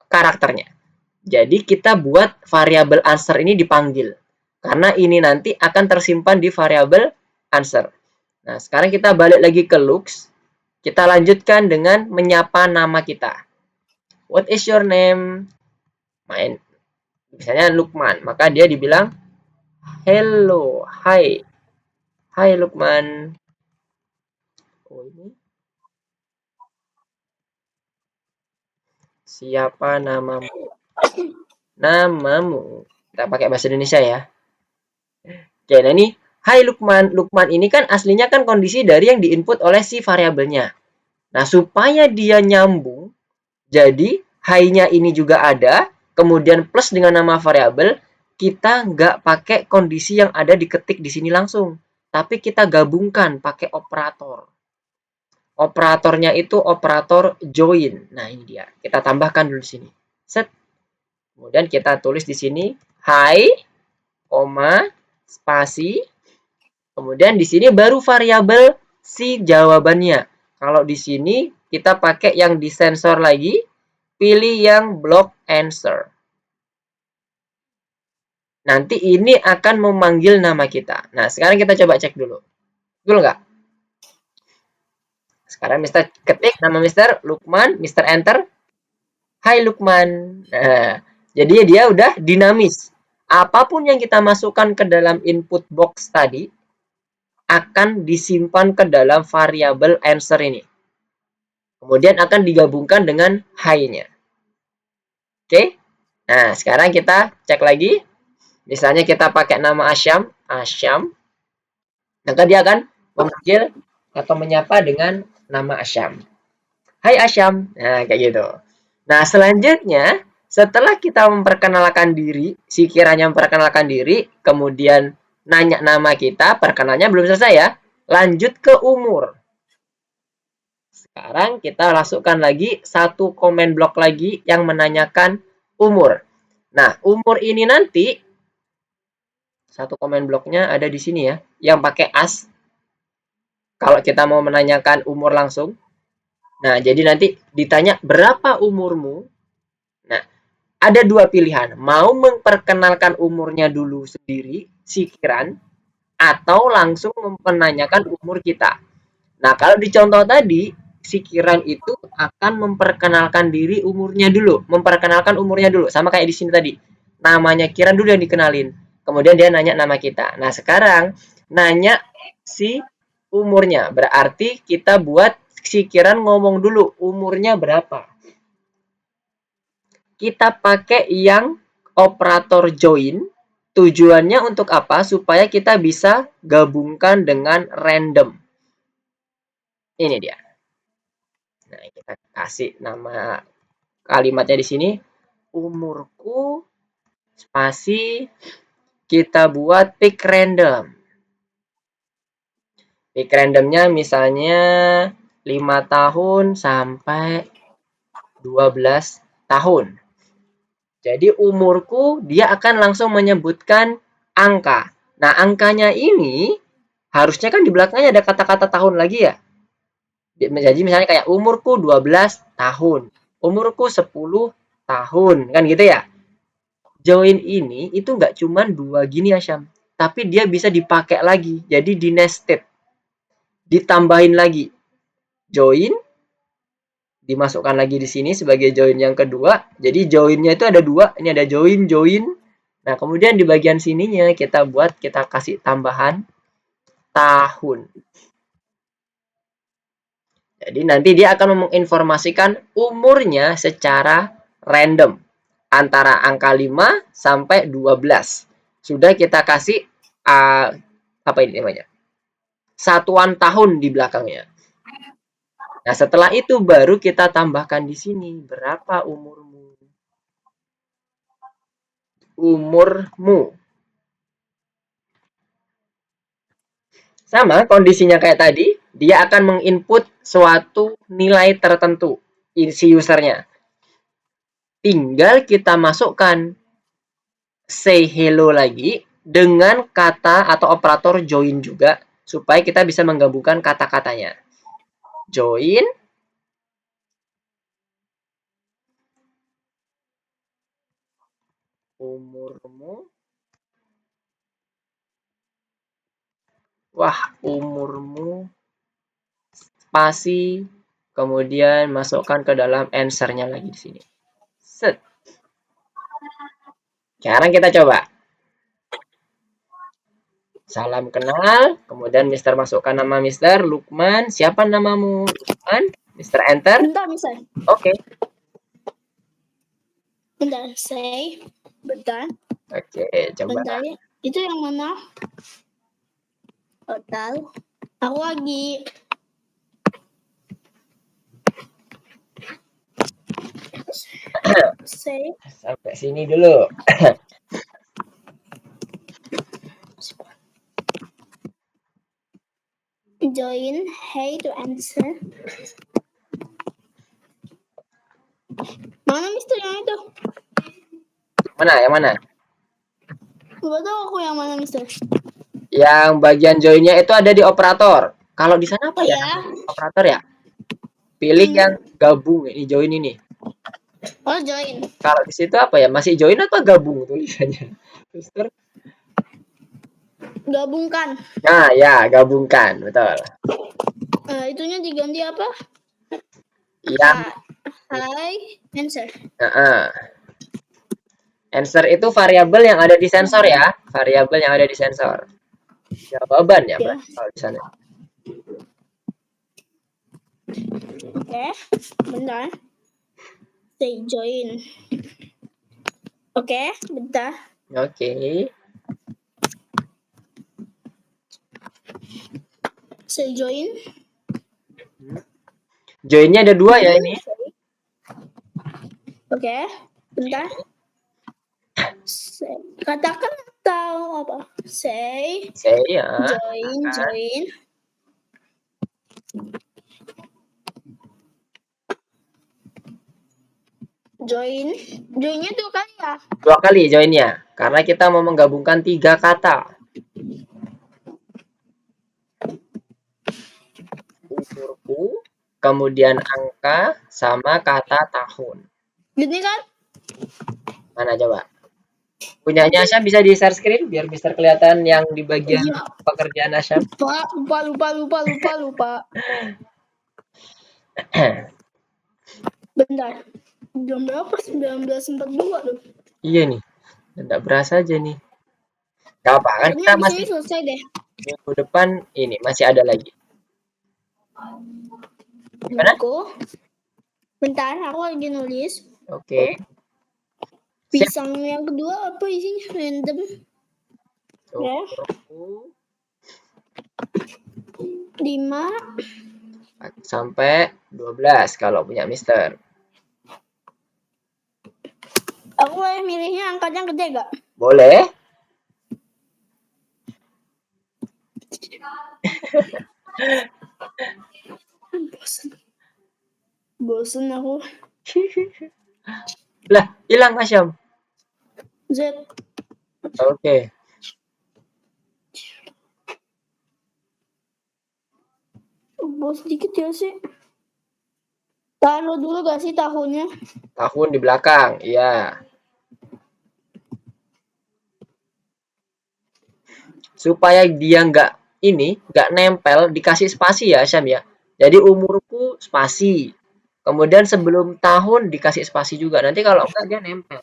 karakternya. Jadi kita buat variabel answer ini dipanggil. Karena ini nanti akan tersimpan di variabel answer. Nah, sekarang kita balik lagi ke looks. Kita lanjutkan dengan menyapa nama kita. What is your name? Misalnya Lukman. Maka dia dibilang, hello, hi. Hai Lukman. Oh, ini. Siapa namamu? Namamu. Kita pakai bahasa Indonesia ya. Oke, nah ini. Hai Lukman. Lukman ini kan aslinya kan kondisi dari yang diinput oleh si variabelnya. Nah, supaya dia nyambung, jadi hai-nya ini juga ada, kemudian plus dengan nama variabel, kita nggak pakai kondisi yang ada diketik di sini langsung. tapi kita gabungkan pakai operator. Operatornya itu operator join. Nah, ini dia. Kita tambahkan dulu di sini. Set. Kemudian kita tulis di sini hi, koma, spasi. Kemudian di sini baru variabel si jawabannya. Kalau di sini kita pakai yang disensor lagi, pilih yang block answer. Nanti ini akan memanggil nama kita. Nah, sekarang kita coba cek dulu. Betul nggak? Sekarang Mister ketik nama Mister Lukman, Mister enter. Hai Lukman. Nah, jadi dia udah dinamis. Apapun yang kita masukkan ke dalam input box tadi akan disimpan ke dalam variabel answer ini. Kemudian akan digabungkan dengan hi-nya. Oke? Nah, sekarang kita cek lagi. Misalnya kita pakai nama Asyam, maka dia akan memanggil atau menyapa dengan nama Asyam. Hai Asyam. Nah, kayak gitu. Nah, selanjutnya setelah kita memperkenalkan diri, si kiranya memperkenalkan diri, kemudian nanya nama kita, perkenalnya belum selesai ya. Lanjut ke umur. Sekarang kita masukkan lagi satu komen blok lagi yang menanyakan umur. Nah, umur ini nanti satu komen bloknya ada di sini ya, yang pakai as. Kalau kita mau menanyakan umur langsung. Nah, jadi nanti ditanya berapa umurmu. Nah, ada dua pilihan. Mau memperkenalkan umurnya dulu sendiri, si Kiran, atau langsung menanyakan umur kita. Nah, kalau di contoh tadi, si Kiran itu akan memperkenalkan diri umurnya dulu. Memperkenalkan umurnya dulu. Sama kayak di sini tadi. Namanya Kiran dulu yang dikenalin. Kemudian dia nanya nama kita. Nah, sekarang nanya si umurnya. Berarti kita buat si Kiran ngomong dulu umurnya berapa. Kita pakai yang operator join. Tujuannya untuk apa? Supaya kita bisa gabungkan dengan random. Ini dia. Nah, kita kasih nama kalimatnya di sini. Umurku, spasi, kita buat pick random. Pick randomnya misalnya 5 tahun sampai 12 tahun. Jadi umurku dia akan langsung menyebutkan angka. Nah, angkanya ini harusnya kan di belakangnya ada kata-kata tahun lagi ya. Jadi misalnya kayak umurku 12 tahun, umurku 10 tahun, kan gitu ya. Join ini itu nggak cuma dua gini ya, Syam. Tapi dia bisa dipakai lagi. Jadi di nested. Ditambahin lagi. Join dimasukkan lagi di sini sebagai join yang kedua. Jadi joinnya itu ada dua. Ini ada join. Nah, kemudian di bagian sininya kita kasih tambahan tahun. Jadi nanti dia akan menginformasikan umurnya secara random. Antara angka 5 sampai 12. Sudah kita kasih apa ini namanya? Satuan tahun di belakangnya. Nah, setelah itu baru kita tambahkan di sini berapa umurmu. Umurmu. Sama kondisinya kayak tadi, dia akan menginput suatu nilai tertentu si usernya. Tinggal kita masukkan say hello lagi dengan kata atau operator join juga supaya kita bisa menggabungkan kata-katanya. Join umurmu. Wah, umurmu spasi kemudian masukkan ke dalam answer-nya lagi di sini. Set. Sekarang kita coba. Salam kenal, kemudian Mister masukkan nama Mister Lukman. Siapa namamu? Lukman. Mister enter. Bentar, Mister. Oke. Bentar, say. Bentar. Oke, coba. Bentar ya. Itu yang mana? Total. Aku lagi. Say. Sampai sini dulu. join, hey to answer. Mana Mister yang itu? Mana? Yang mana? Gak tahu aku yang mana Mister. Yang bagian joinnya itu ada di operator. Kalau di sana apa ya? Iya. Operator ya? Pilih yang gabung ini, join ini. Oh join. Kalau di situ apa ya? Masih join atau gabung tulisannya? Mister? Gabungkan. Nah, ya, gabungkan, betul. Itunya diganti apa? Yang Hi, answer. answer itu variabel yang ada di sensor ya, variabel yang ada di sensor. Jawaban ya, berarti kalau di sana. Oke, bentar. Say join. Oke, bentar. Oke. Say join. Joinnya ada 2 ya ini. Oke, bentar. Say, katakan atau apa? Say Saya join. Joinnya 2 kali ya? 2 kali joinnya, karena kita mau menggabungkan 3 kata. Umurku, kemudian angka, sama kata tahun. Gini kan? Mana coba? Punyanya Asyam bisa di share screen biar bisa kelihatan yang di bagian pekerjaan Asyam. Lupa. Bentar. Jam berapa? 19.42 loh. Iya nih, tidak berasa aja nih. Gak apa kan kita masih selesai deh. minggu depan ini masih ada lagi. Gimana? Bentar, aku lagi nulis. Oke. Pisang yang kedua apa isinya? Random. Ya. 5 sampai 12 kalau punya Mister. Aku boleh milihnya angkanya gede gak? Boleh. Bosen aku. Lah, hilang Asyam. Z. Oke. Bos sedikit ya sih. Taruh dulu gak sih tahunnya? Tahun di belakang, iya. Supaya dia nggak nempel, dikasih spasi ya Asyam ya. Jadi umurku spasi. Kemudian sebelum tahun dikasih spasi juga. Nanti kalau enggak dia nempel.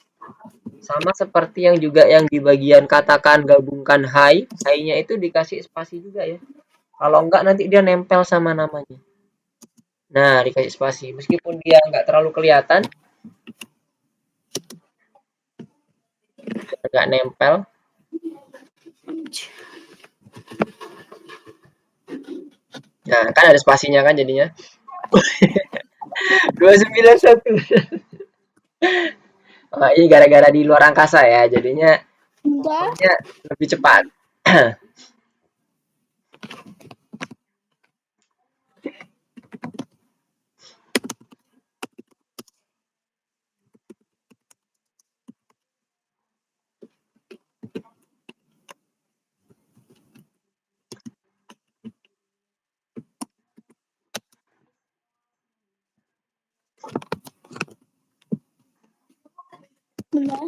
Sama seperti yang juga yang di bagian katakan gabungkan hai-nya itu dikasih spasi juga ya. Kalau enggak nanti dia nempel sama namanya. Nah, dikasih spasi. Meskipun dia nggak terlalu kelihatan, nggak nempel. Nah, kan ada spasinya kan jadinya. 291. Oh, ini gara-gara di luar angkasa ya, jadinya lebih cepat. Bentar.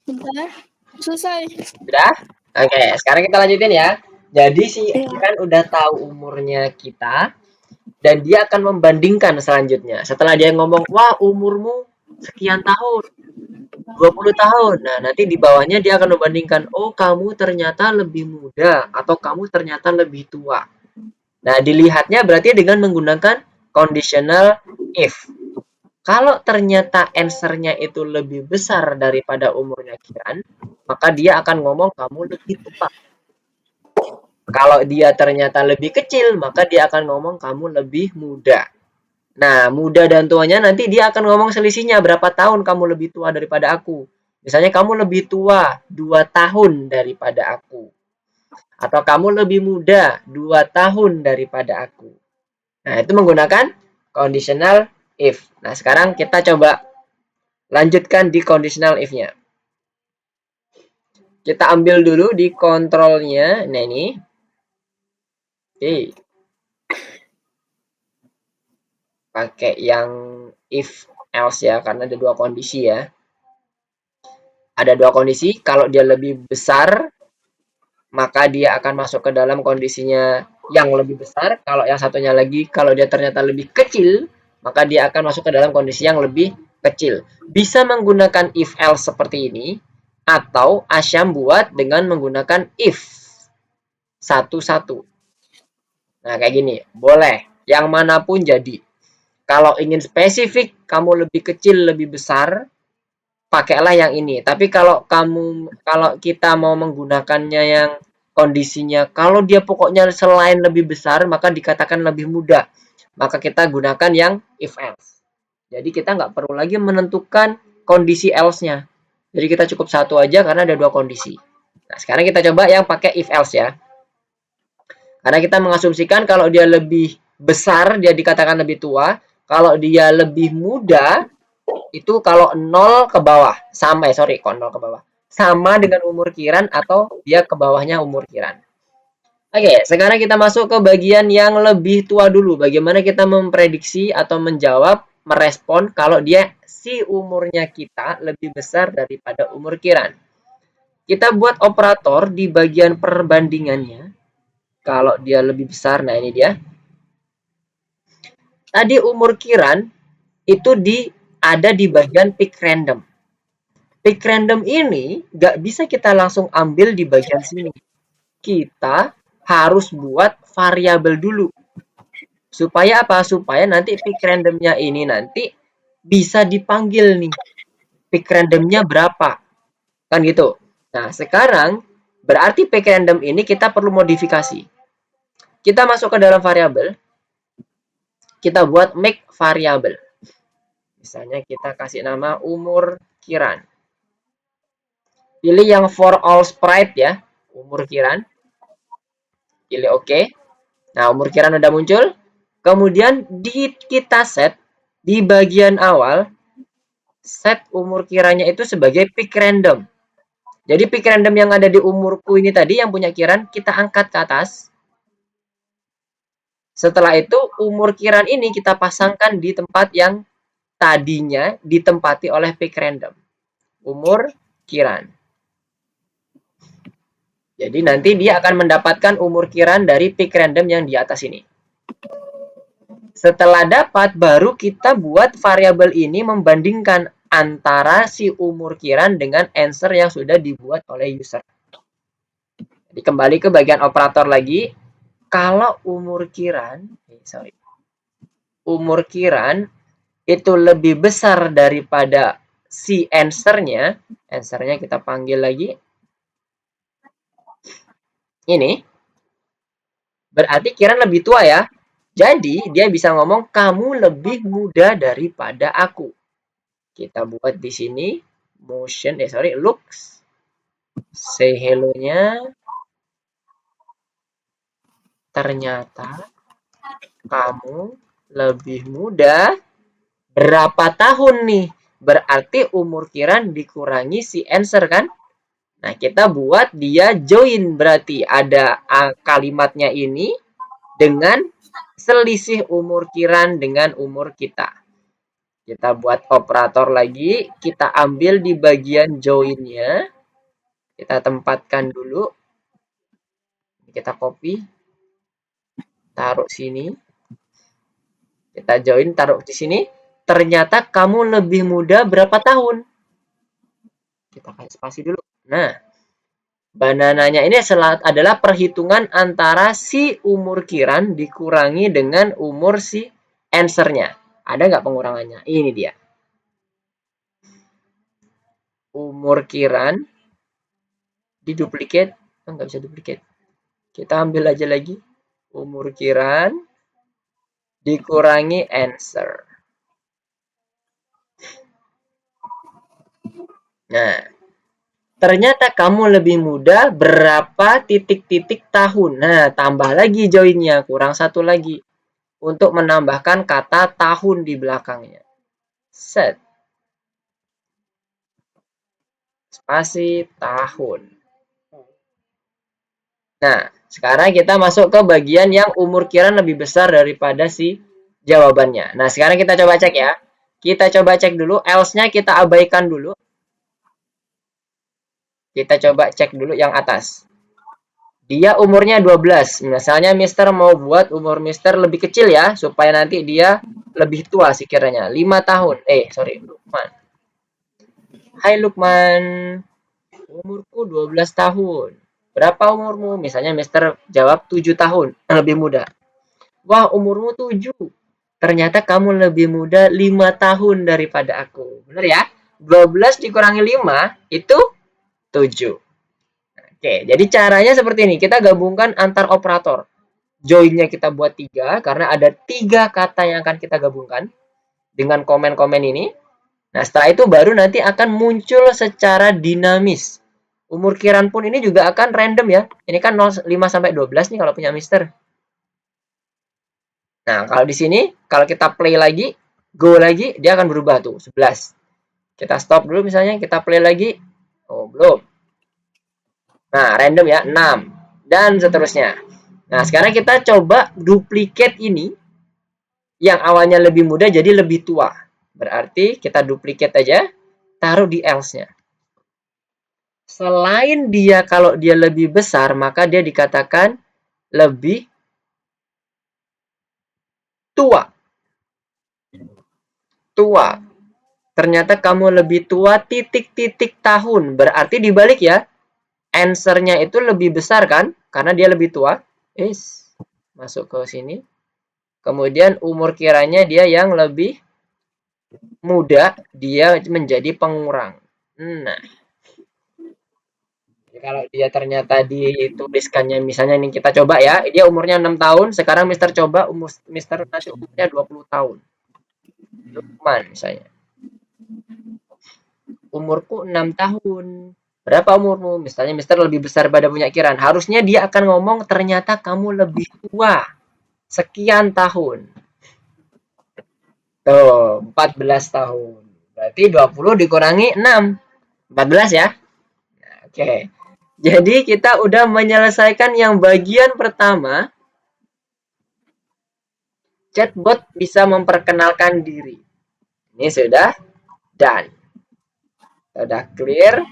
Bentar. Selesai. Sudah? Oke, sekarang kita lanjutin ya. Jadi si Kiran udah tahu umurnya kita dan dia akan membandingkan selanjutnya. Setelah dia ngomong, "Wah, umurmu sekian tahun, 20 tahun." Nah, nanti di bawahnya dia akan membandingkan, "Oh, kamu ternyata lebih muda atau kamu ternyata lebih tua." Nah, dilihatnya berarti dengan menggunakan conditional if. Kalau ternyata answer-nya itu lebih besar daripada umurnya Kiran, maka dia akan ngomong kamu lebih tua. Kalau dia ternyata lebih kecil, maka dia akan ngomong kamu lebih muda. Nah, muda dan tuanya nanti dia akan ngomong selisihnya berapa tahun kamu lebih tua daripada aku. Misalnya kamu lebih tua 2 tahun daripada aku. Atau kamu lebih muda 2 tahun daripada aku. Nah, itu menggunakan conditional if. Nah, sekarang kita coba lanjutkan di conditional if-nya. Kita ambil dulu di kontrolnya. Nah, ini. Oke. Pakai yang if else ya, karena ada dua kondisi ya. Ada dua kondisi, kalau dia lebih besar, maka dia akan masuk ke dalam kondisinya yang lebih besar. Kalau yang satunya lagi, kalau dia ternyata lebih kecil, maka dia akan masuk ke dalam kondisi yang lebih kecil. Bisa menggunakan if else seperti ini, atau Asyam buat dengan menggunakan if satu-satu. Nah, kayak gini, boleh. Yang manapun jadi. Kalau ingin spesifik, kamu lebih kecil, lebih besar, pakailah yang ini. Tapi kalau kita mau menggunakannya yang kondisinya, kalau dia pokoknya selain lebih besar, maka dikatakan lebih mudah. Maka kita gunakan yang if else. Jadi kita nggak perlu lagi menentukan kondisi else-nya. Jadi kita cukup satu aja karena ada dua kondisi. Nah, sekarang kita coba yang pakai if else ya. Karena kita mengasumsikan kalau dia lebih besar, dia dikatakan lebih tua. Kalau dia lebih muda, itu kalau 0 ke bawah. Sama, sorry, kok 0 ke bawah. Sama dengan umur Kiran atau dia ke bawahnya umur Kiran. Oke, sekarang kita masuk ke bagian yang lebih tua dulu. Bagaimana kita memprediksi atau menjawab, merespon kalau dia si umurnya kita lebih besar daripada umur Kiran. Kita buat operator di bagian perbandingannya. Kalau dia lebih besar, nah ini dia. Tadi umur Kiran itu ada di bagian pick random. Pick random ini nggak bisa kita langsung ambil di bagian sini. Kita harus buat variabel dulu. Supaya apa? Supaya nanti pick randomnya ini nanti bisa dipanggil nih. Pick randomnya berapa? Kan gitu. Nah, sekarang berarti pick random ini kita perlu modifikasi. Kita masuk ke dalam variabel. Kita buat make variabel. Misalnya kita kasih nama umur Kiran. Pilih yang for all sprite ya, umur Kiran. Pilih OK. Nah, umur Kiran udah muncul. Kemudian kita set di bagian awal, set umur Kirannya itu sebagai pick random. Jadi pick random yang ada di umurku ini tadi, yang punya Kiran, kita angkat ke atas. Setelah itu, umur Kiran ini kita pasangkan di tempat yang tadinya ditempati oleh pick random. Umur Kiran. Jadi nanti dia akan mendapatkan umur Kiran dari pick random yang di atas ini. Setelah dapat, baru kita buat variabel ini membandingkan antara si umur Kiran dengan answer yang sudah dibuat oleh user. Jadi kembali ke bagian operator lagi. Kalau umur Kiran itu lebih besar daripada si answer-nya kita panggil lagi. Ini berarti Kiran lebih tua ya. Jadi dia bisa ngomong kamu lebih muda daripada aku. Kita buat di sini motion looks. Say hello-nya. Ternyata kamu lebih muda berapa tahun nih? Berarti umur Kiran dikurangi si answer kan? Nah, kita buat dia join, berarti ada kalimatnya ini dengan selisih umur Kiran dengan umur kita. Kita buat operator lagi, kita ambil di bagian join-nya. Kita tempatkan dulu. Kita copy, taruh sini. Kita join, taruh di sini. Ternyata kamu lebih muda berapa tahun? Kita kasih spasi dulu. Nah, banananya ini adalah perhitungan antara si umur Kiran dikurangi dengan umur si answer-nya. Ada nggak pengurangannya? Ini dia. Umur Kiran diduplikat. Nggak bisa duplikat. Kita ambil aja lagi. Umur Kiran dikurangi answer. Nah, ternyata kamu lebih muda berapa titik-titik tahun. Nah, tambah lagi joinnya, kurang satu lagi. Untuk menambahkan kata tahun di belakangnya. Set. Spasi tahun. Nah, sekarang kita masuk ke bagian yang umur Kiran lebih besar daripada si jawabannya. Nah, sekarang kita coba cek ya. Kita coba cek dulu, else-nya kita abaikan dulu. Kita coba cek dulu yang atas. Dia umurnya 12. Misalnya Mister mau buat umur Mister lebih kecil ya, supaya nanti dia lebih tua sekiranya. 5 tahun. Sorry, Lukman. Hai Lukman. Umurku 12 tahun. Berapa umurmu? Misalnya Mister jawab 7 tahun. Lebih muda. Wah, umurmu 7. Ternyata kamu lebih muda 5 tahun daripada aku. Benar ya? 12 dikurangi 5 itu 7. Oke, jadi caranya seperti ini. Kita gabungkan antar operator. Join-nya kita buat 3, karena ada 3 kata yang akan kita gabungkan dengan komen-komen ini. Nah, setelah itu baru nanti akan muncul secara dinamis. Umur Kiran pun ini juga akan random ya. Ini kan 5 sampai 12 nih kalau punya Mister. Nah, kalau di sini, kalau kita play lagi, go lagi, dia akan berubah tuh, 11. Kita stop dulu misalnya, kita play lagi. Oh, belum. Nah, random ya, 6. Dan seterusnya. Nah, sekarang kita coba duplicate ini. Yang awalnya lebih muda jadi lebih tua. Berarti kita duplicate aja, taruh di else-nya. Selain dia, kalau dia lebih besar, maka dia dikatakan lebih tua. Tua. Ternyata kamu lebih tua titik-titik tahun. Berarti dibalik ya. Answer-nya itu lebih besar kan? Karena dia lebih tua. Masuk ke sini. Kemudian umur kiranya dia yang lebih muda. Dia menjadi pengurang. Nah. Kalau dia ternyata dituliskannya misalnya ini kita coba ya. Dia umurnya 6 tahun. Sekarang Mister coba Mister nanti umurnya 20 tahun. Lukman misalnya. Umurku 6 tahun. Berapa umurmu? Misalnya Mister lebih besar pada punya Kiran. Harusnya dia akan ngomong ternyata kamu lebih tua. Sekian tahun. Tuh, 14 tahun. Berarti 20 dikurangi 6. 14 ya? Oke. Jadi kita udah menyelesaikan yang bagian pertama. Chatbot bisa memperkenalkan diri. Ini sudah done. Sudah clear.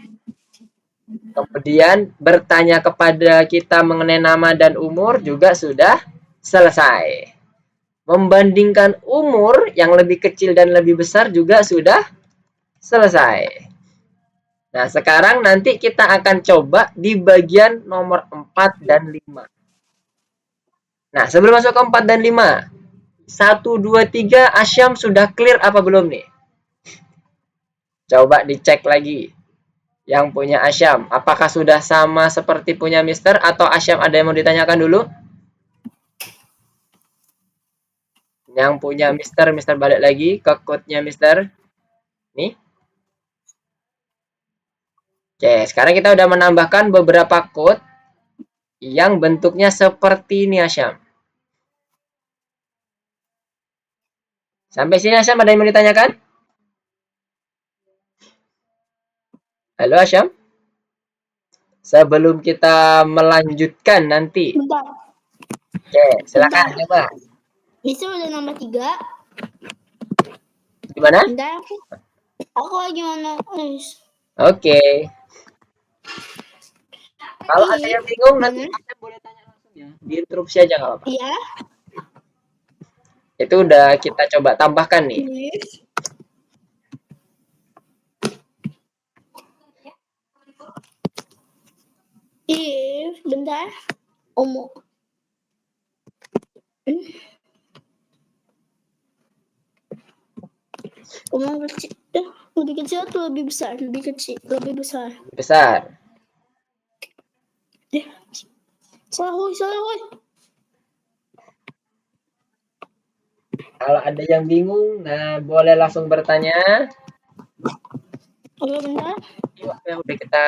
Kemudian bertanya kepada kita mengenai nama dan umur juga sudah selesai. Membandingkan umur yang lebih kecil dan lebih besar juga sudah selesai. Nah, sekarang nanti kita akan coba di bagian nomor 4 dan 5. Nah, sebelum masuk ke 4 dan 5, 1, 2, 3, Asyam sudah clear apa belum nih? Coba dicek lagi. Yang punya Asyam, apakah sudah sama seperti punya Mister atau Asyam ada yang mau ditanyakan dulu? Yang punya Mister balik lagi ke code-nya Mister. Nih. Oke, sekarang kita udah menambahkan beberapa code yang bentuknya seperti ini Asyam. Sampai sini Asyam ada yang mau ditanyakan? Halo Asyam? Sebelum kita melanjutkan nanti. Bentar. Oke, silakan coba. Mister udah nambah 3. Gimana? Bentar aku lagi mau nulis. Oke. Kalau ada yang bingung nanti Asyam boleh tanya. ngomongnya. Diinterupsi aja nggak apa-apa. Iya. Itu udah kita coba tambahkan nih. If, bentar. Umur. Umur kecil. Lebih kecil atau lebih besar? Lebih kecil, lebih besar. Besar. Salah, woy. Kalau ada yang bingung, nah boleh langsung bertanya. Oke, bentar. Yuk, yang udah kita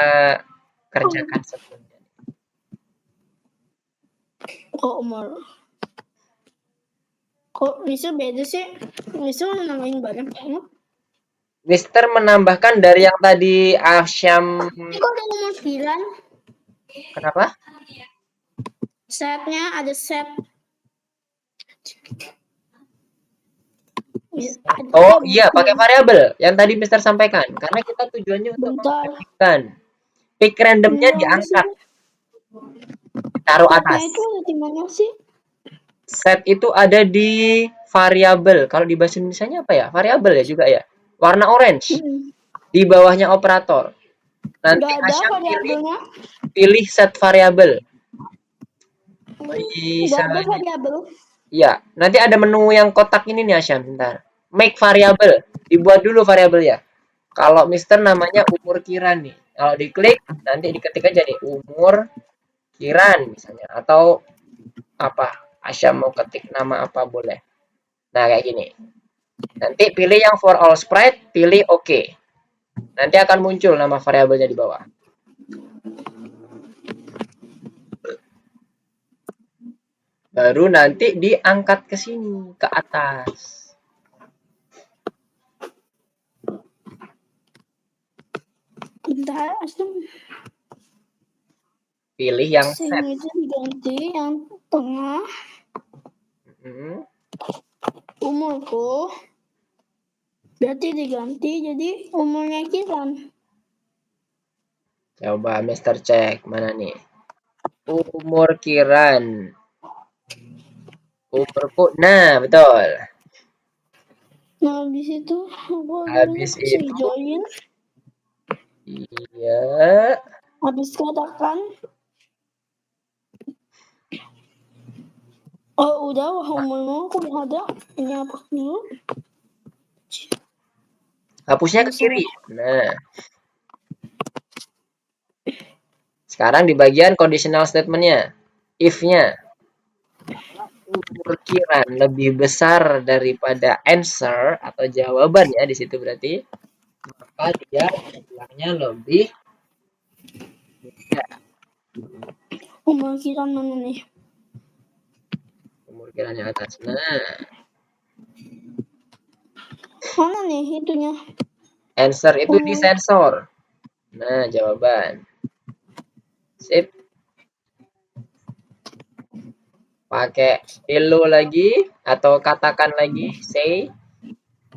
kerjakan sebelumnya. Kok umur? Kok bisa beda sih? Bisa nambahin banyak banget. Mister menambahkan dari yang tadi Asyam. Ini kok ada umur 9? Kenapa? Setnya ada set. Oh iya, pakai variabel yang tadi Mister sampaikan. Karena kita tujuannya untuk Bentar. membandingkan. Pick randomnya diangkat, taruh Setnya atas. itu ada di mana sih? Set itu ada di variabel. Kalau di bahasa Indonesia apa ya? Variabel ya juga ya. Warna orange. Di bawahnya operator. Nanti Nggak ada Asyam variabelnya. pilih set variabel. Nggak ada Bisa. variabel. Iya, nanti ada menu yang kotak ini nih Asyam, bentar. Make variable. Dibuat dulu variabel ya. Kalau Mister namanya umur Kiran nih. Kalau diklik, nanti diketik aja nih umur Kiran misalnya. Atau apa? Asyam mau ketik nama apa boleh. Nah, kayak gini. Nanti pilih yang for all sprite, pilih OK. Nanti akan muncul nama variabelnya di bawah. Baru nanti diangkat ke sini, ke atas. Bentar, Asam. Pilih yang set. Itu diganti yang tengah. Umurku. Berarti diganti jadi umurnya Kiran. Coba Mister cek mana nih. Umur Kiran. Umurku. Nah, betul. Nah, habis itu aku Habis itu. join. Iya. Habis katakan. Oh, udah. Umurmu aku udah ada. Ini apa dulu? Hapusnya ke kiri. Nah. Sekarang di bagian conditional statement-nya. If-nya. Umur Kiran lebih besar daripada answer atau jawabannya di situ berarti. Maka dia jumlahnya lebih muda. Umur Kiran mana nih? Umur Kiran yang atas. Nah. Mana nih itunya? Answer itu disensor. Nah, jawaban. Sip. Pakai hello lagi atau katakan lagi say.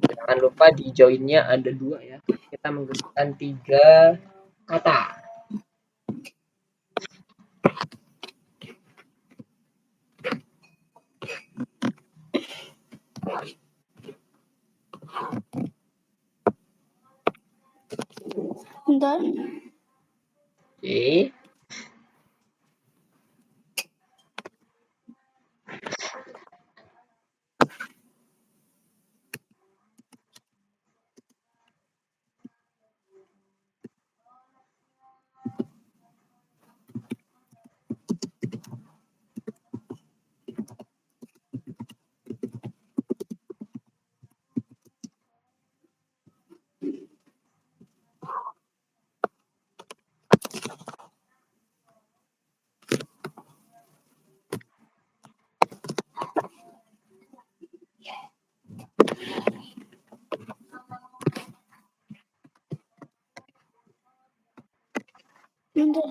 Jangan lupa di join-nya ada 2 ya. Kita menggunakan 3 kata. Bentar. Oke. Bentar.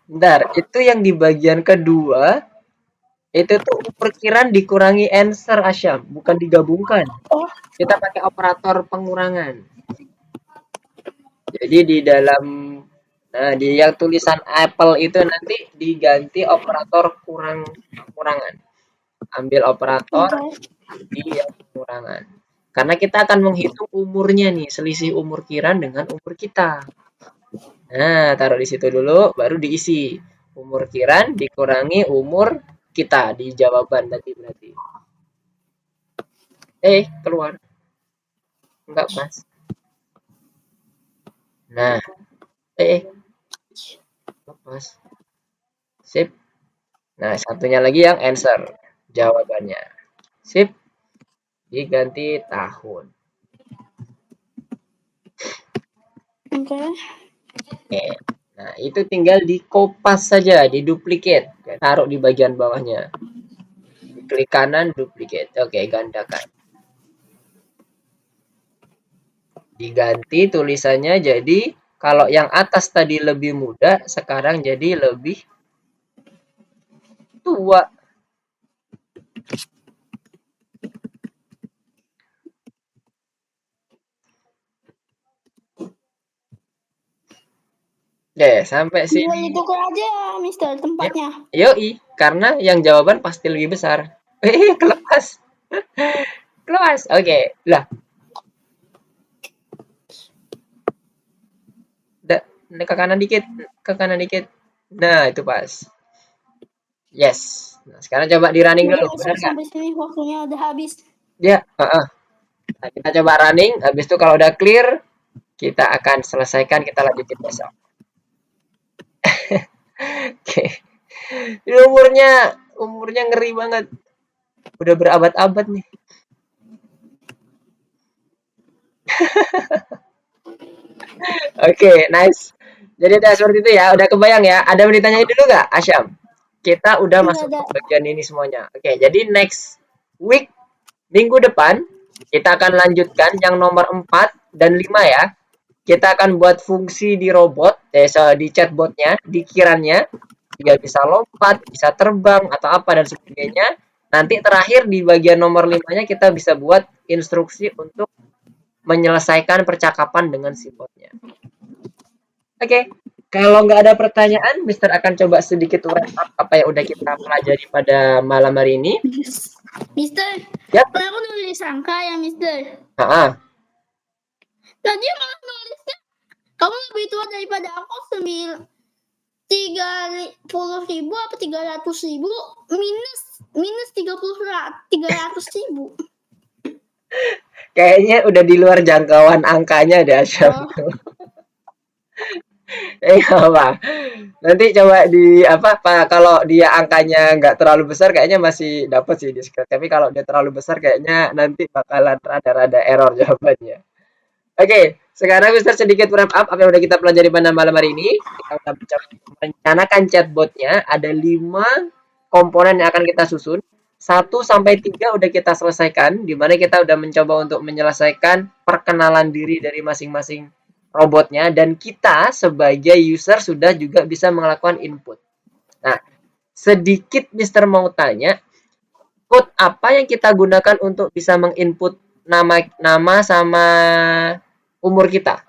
Bentar, itu yang di bagian kedua, itu tuh perkiraan dikurangi answer, Asyam, bukan digabungkan. Oh, Kita pakai operator pengurangan. Jadi di dalam, nah di yang tulisan Apple itu nanti diganti operator kurangan. Ambil operator oke. di yang pengurangan. Karena kita akan menghitung umurnya nih, selisih umur Kiran dengan umur kita. Nah, taruh di situ dulu, baru diisi. Umur Kiran dikurangi umur kita di jawaban tadi berarti. Keluar. Enggak pas. Nah, pas. Sip. Nah, satunya lagi yang answer. Jawabannya. Sip. Diganti tahun. Oke. Oke. Nah, itu tinggal di kopas saja, di duplicate. Taruh di bagian bawahnya. Klik kanan, duplicate. Oke, gandakan. Diganti tulisannya jadi, kalau yang atas tadi lebih muda, sekarang jadi lebih tua. Deh, sampai Bisa sini. ditukar aja, Mister, Ya, tempatnya. yoi, karena yang jawaban pasti lebih besar. Kelas. Kelas. Oke, lah. Ke kanan dikit, ke kanan dikit. Nah, itu pas. Yes. Nah, sekarang coba di running Udah, dulu, benar nggak? sampai sini waktunya udah habis. Ya, Nah, kita coba running, habis itu kalau udah clear, kita akan selesaikan, kita lanjutin besok. Oke. Ini umurnya ngeri banget. Udah berabad-abad nih. Oke, nice. Jadi udah seperti itu ya, udah kebayang ya. Ada yang ditanya dulu nggak, Asyam? Kita udah Enggak masuk ada. ke bagian ini semuanya. Oke, jadi next week, minggu depan, kita akan lanjutkan yang nomor 4 dan 5 ya. Kita akan buat fungsi di robot, di chatbotnya, di kirannya. Dia bisa lompat, bisa terbang, atau apa, dan sebagainya. Nanti terakhir di bagian nomor 5-nya kita bisa buat instruksi untuk menyelesaikan percakapan dengan si botnya. Oke, kalau nggak ada pertanyaan, Mister akan coba sedikit wrap up apa yang udah kita pelajari pada malam hari ini. Mister, Yap. kan aku nulis angka ya, Mister. Tadi malah nulisnya kamu lebih tua daripada aku 30.000 apa 300.000 minus 300.000. Kayaknya udah di luar jangkauan angkanya deh, Asyam. Oh. Apa? Nanti coba di apa Pak, kalau dia angkanya nggak terlalu besar kayaknya masih dapat sih di screen. Tapi kalau dia terlalu besar kayaknya nanti bakalan rada-rada error jawabannya. Oke, sekarang Mister sedikit wrap up apa yang udah kita pelajari pada malam hari ini. Kita udah merencanakan chatbotnya, ada 5 komponen yang akan kita susun. 1 sampai 3 udah kita selesaikan, di mana kita udah mencoba untuk menyelesaikan perkenalan diri dari masing-masing robotnya, dan kita sebagai user sudah juga bisa melakukan input. Nah, sedikit Mister mau tanya, code apa yang kita gunakan untuk bisa menginput nama sama umur kita?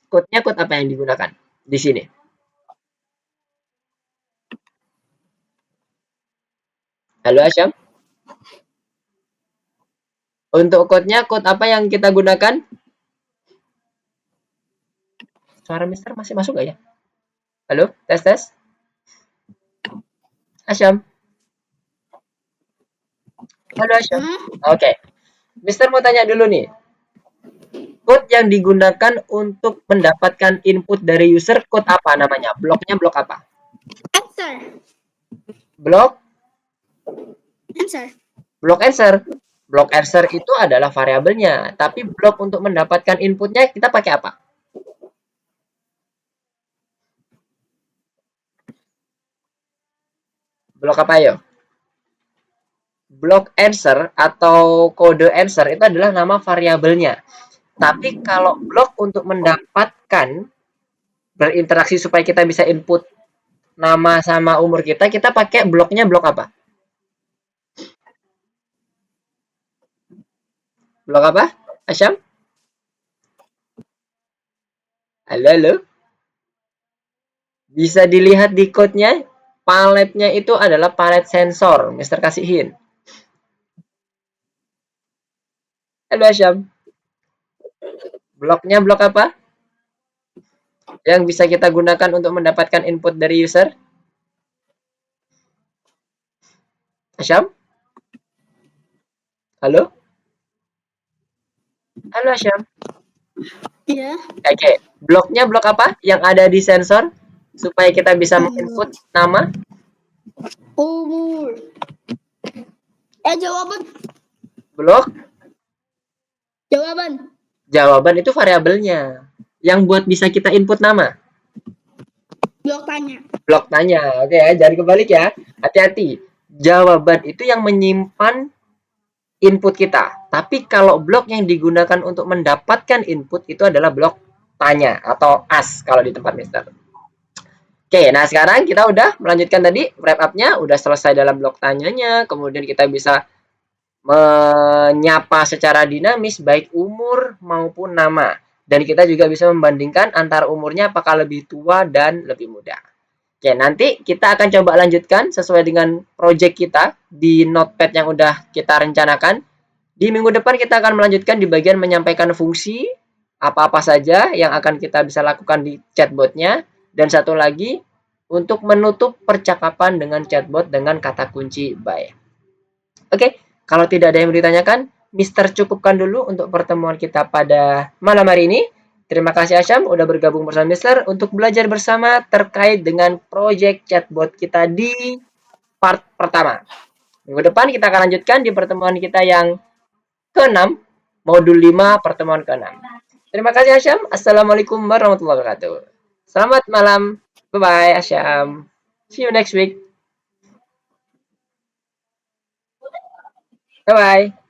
Code-nya code apa yang digunakan di sini? Halo Asyam? Untuk code-nya code apa yang kita gunakan? Suara Mister masih masuk nggak ya? Halo, tes tes. Asyam. Halo Asyam. Oke. Mister mau tanya dulu nih. Code yang digunakan untuk mendapatkan input dari user, code apa namanya? Bloknya blok apa? Answer. Blok Answer. blok answer. Blok answer itu adalah variabelnya, tapi blok untuk mendapatkan inputnya kita pakai apa? Blok apa ya? Blok answer atau kode answer itu adalah nama variabelnya. Tapi kalau blok untuk mendapatkan berinteraksi supaya kita bisa input nama sama umur kita pakai bloknya blok apa? Blok apa? Asyam? Halo, halo. Bisa dilihat di code-nya, paletnya itu adalah palet sensor. Mister kasih hint. Halo Asyam. Bloknya blok apa? Yang bisa kita gunakan untuk mendapatkan input dari user? Asyam? Halo? Halo Asyam. Iya. Oke, bloknya blok apa yang ada di sensor supaya kita bisa menginput nama? Umur. Jawaban. Blok Jawaban. jawaban itu variabelnya. Yang buat bisa kita input nama? Blok tanya. Blok tanya. Oke ya, jangan kebalik ya. Hati-hati. Jawaban itu yang menyimpan input kita. Tapi kalau blok yang digunakan untuk mendapatkan input itu adalah blok tanya atau as kalau di tempat Mister. Oke, nah sekarang kita udah melanjutkan tadi wrap up-nya, udah selesai dalam blok tanyanya, kemudian kita bisa menyapa secara dinamis baik umur maupun nama. Dan kita juga bisa membandingkan antara umurnya apakah lebih tua dan lebih muda. Oke, nanti kita akan coba lanjutkan sesuai dengan project kita di notepad yang udah kita rencanakan. Di minggu depan kita akan melanjutkan di bagian menyampaikan fungsi, apa-apa saja yang akan kita bisa lakukan di chatbotnya. Dan satu lagi, untuk menutup percakapan dengan chatbot dengan kata kunci bye. Oke, kalau tidak ada yang ditanyakan, Mister cukupkan dulu untuk pertemuan kita pada malam hari ini. Terima kasih Asyam udah bergabung bersama Mister untuk belajar bersama terkait dengan project chatbot kita di part pertama. Minggu depan kita akan lanjutkan di pertemuan kita yang ke-6, modul 5 pertemuan ke-6. Terima kasih Asyam. Assalamualaikum warahmatullahi wabarakatuh. Selamat malam. Bye-bye Asyam. See you next week. Bye-bye.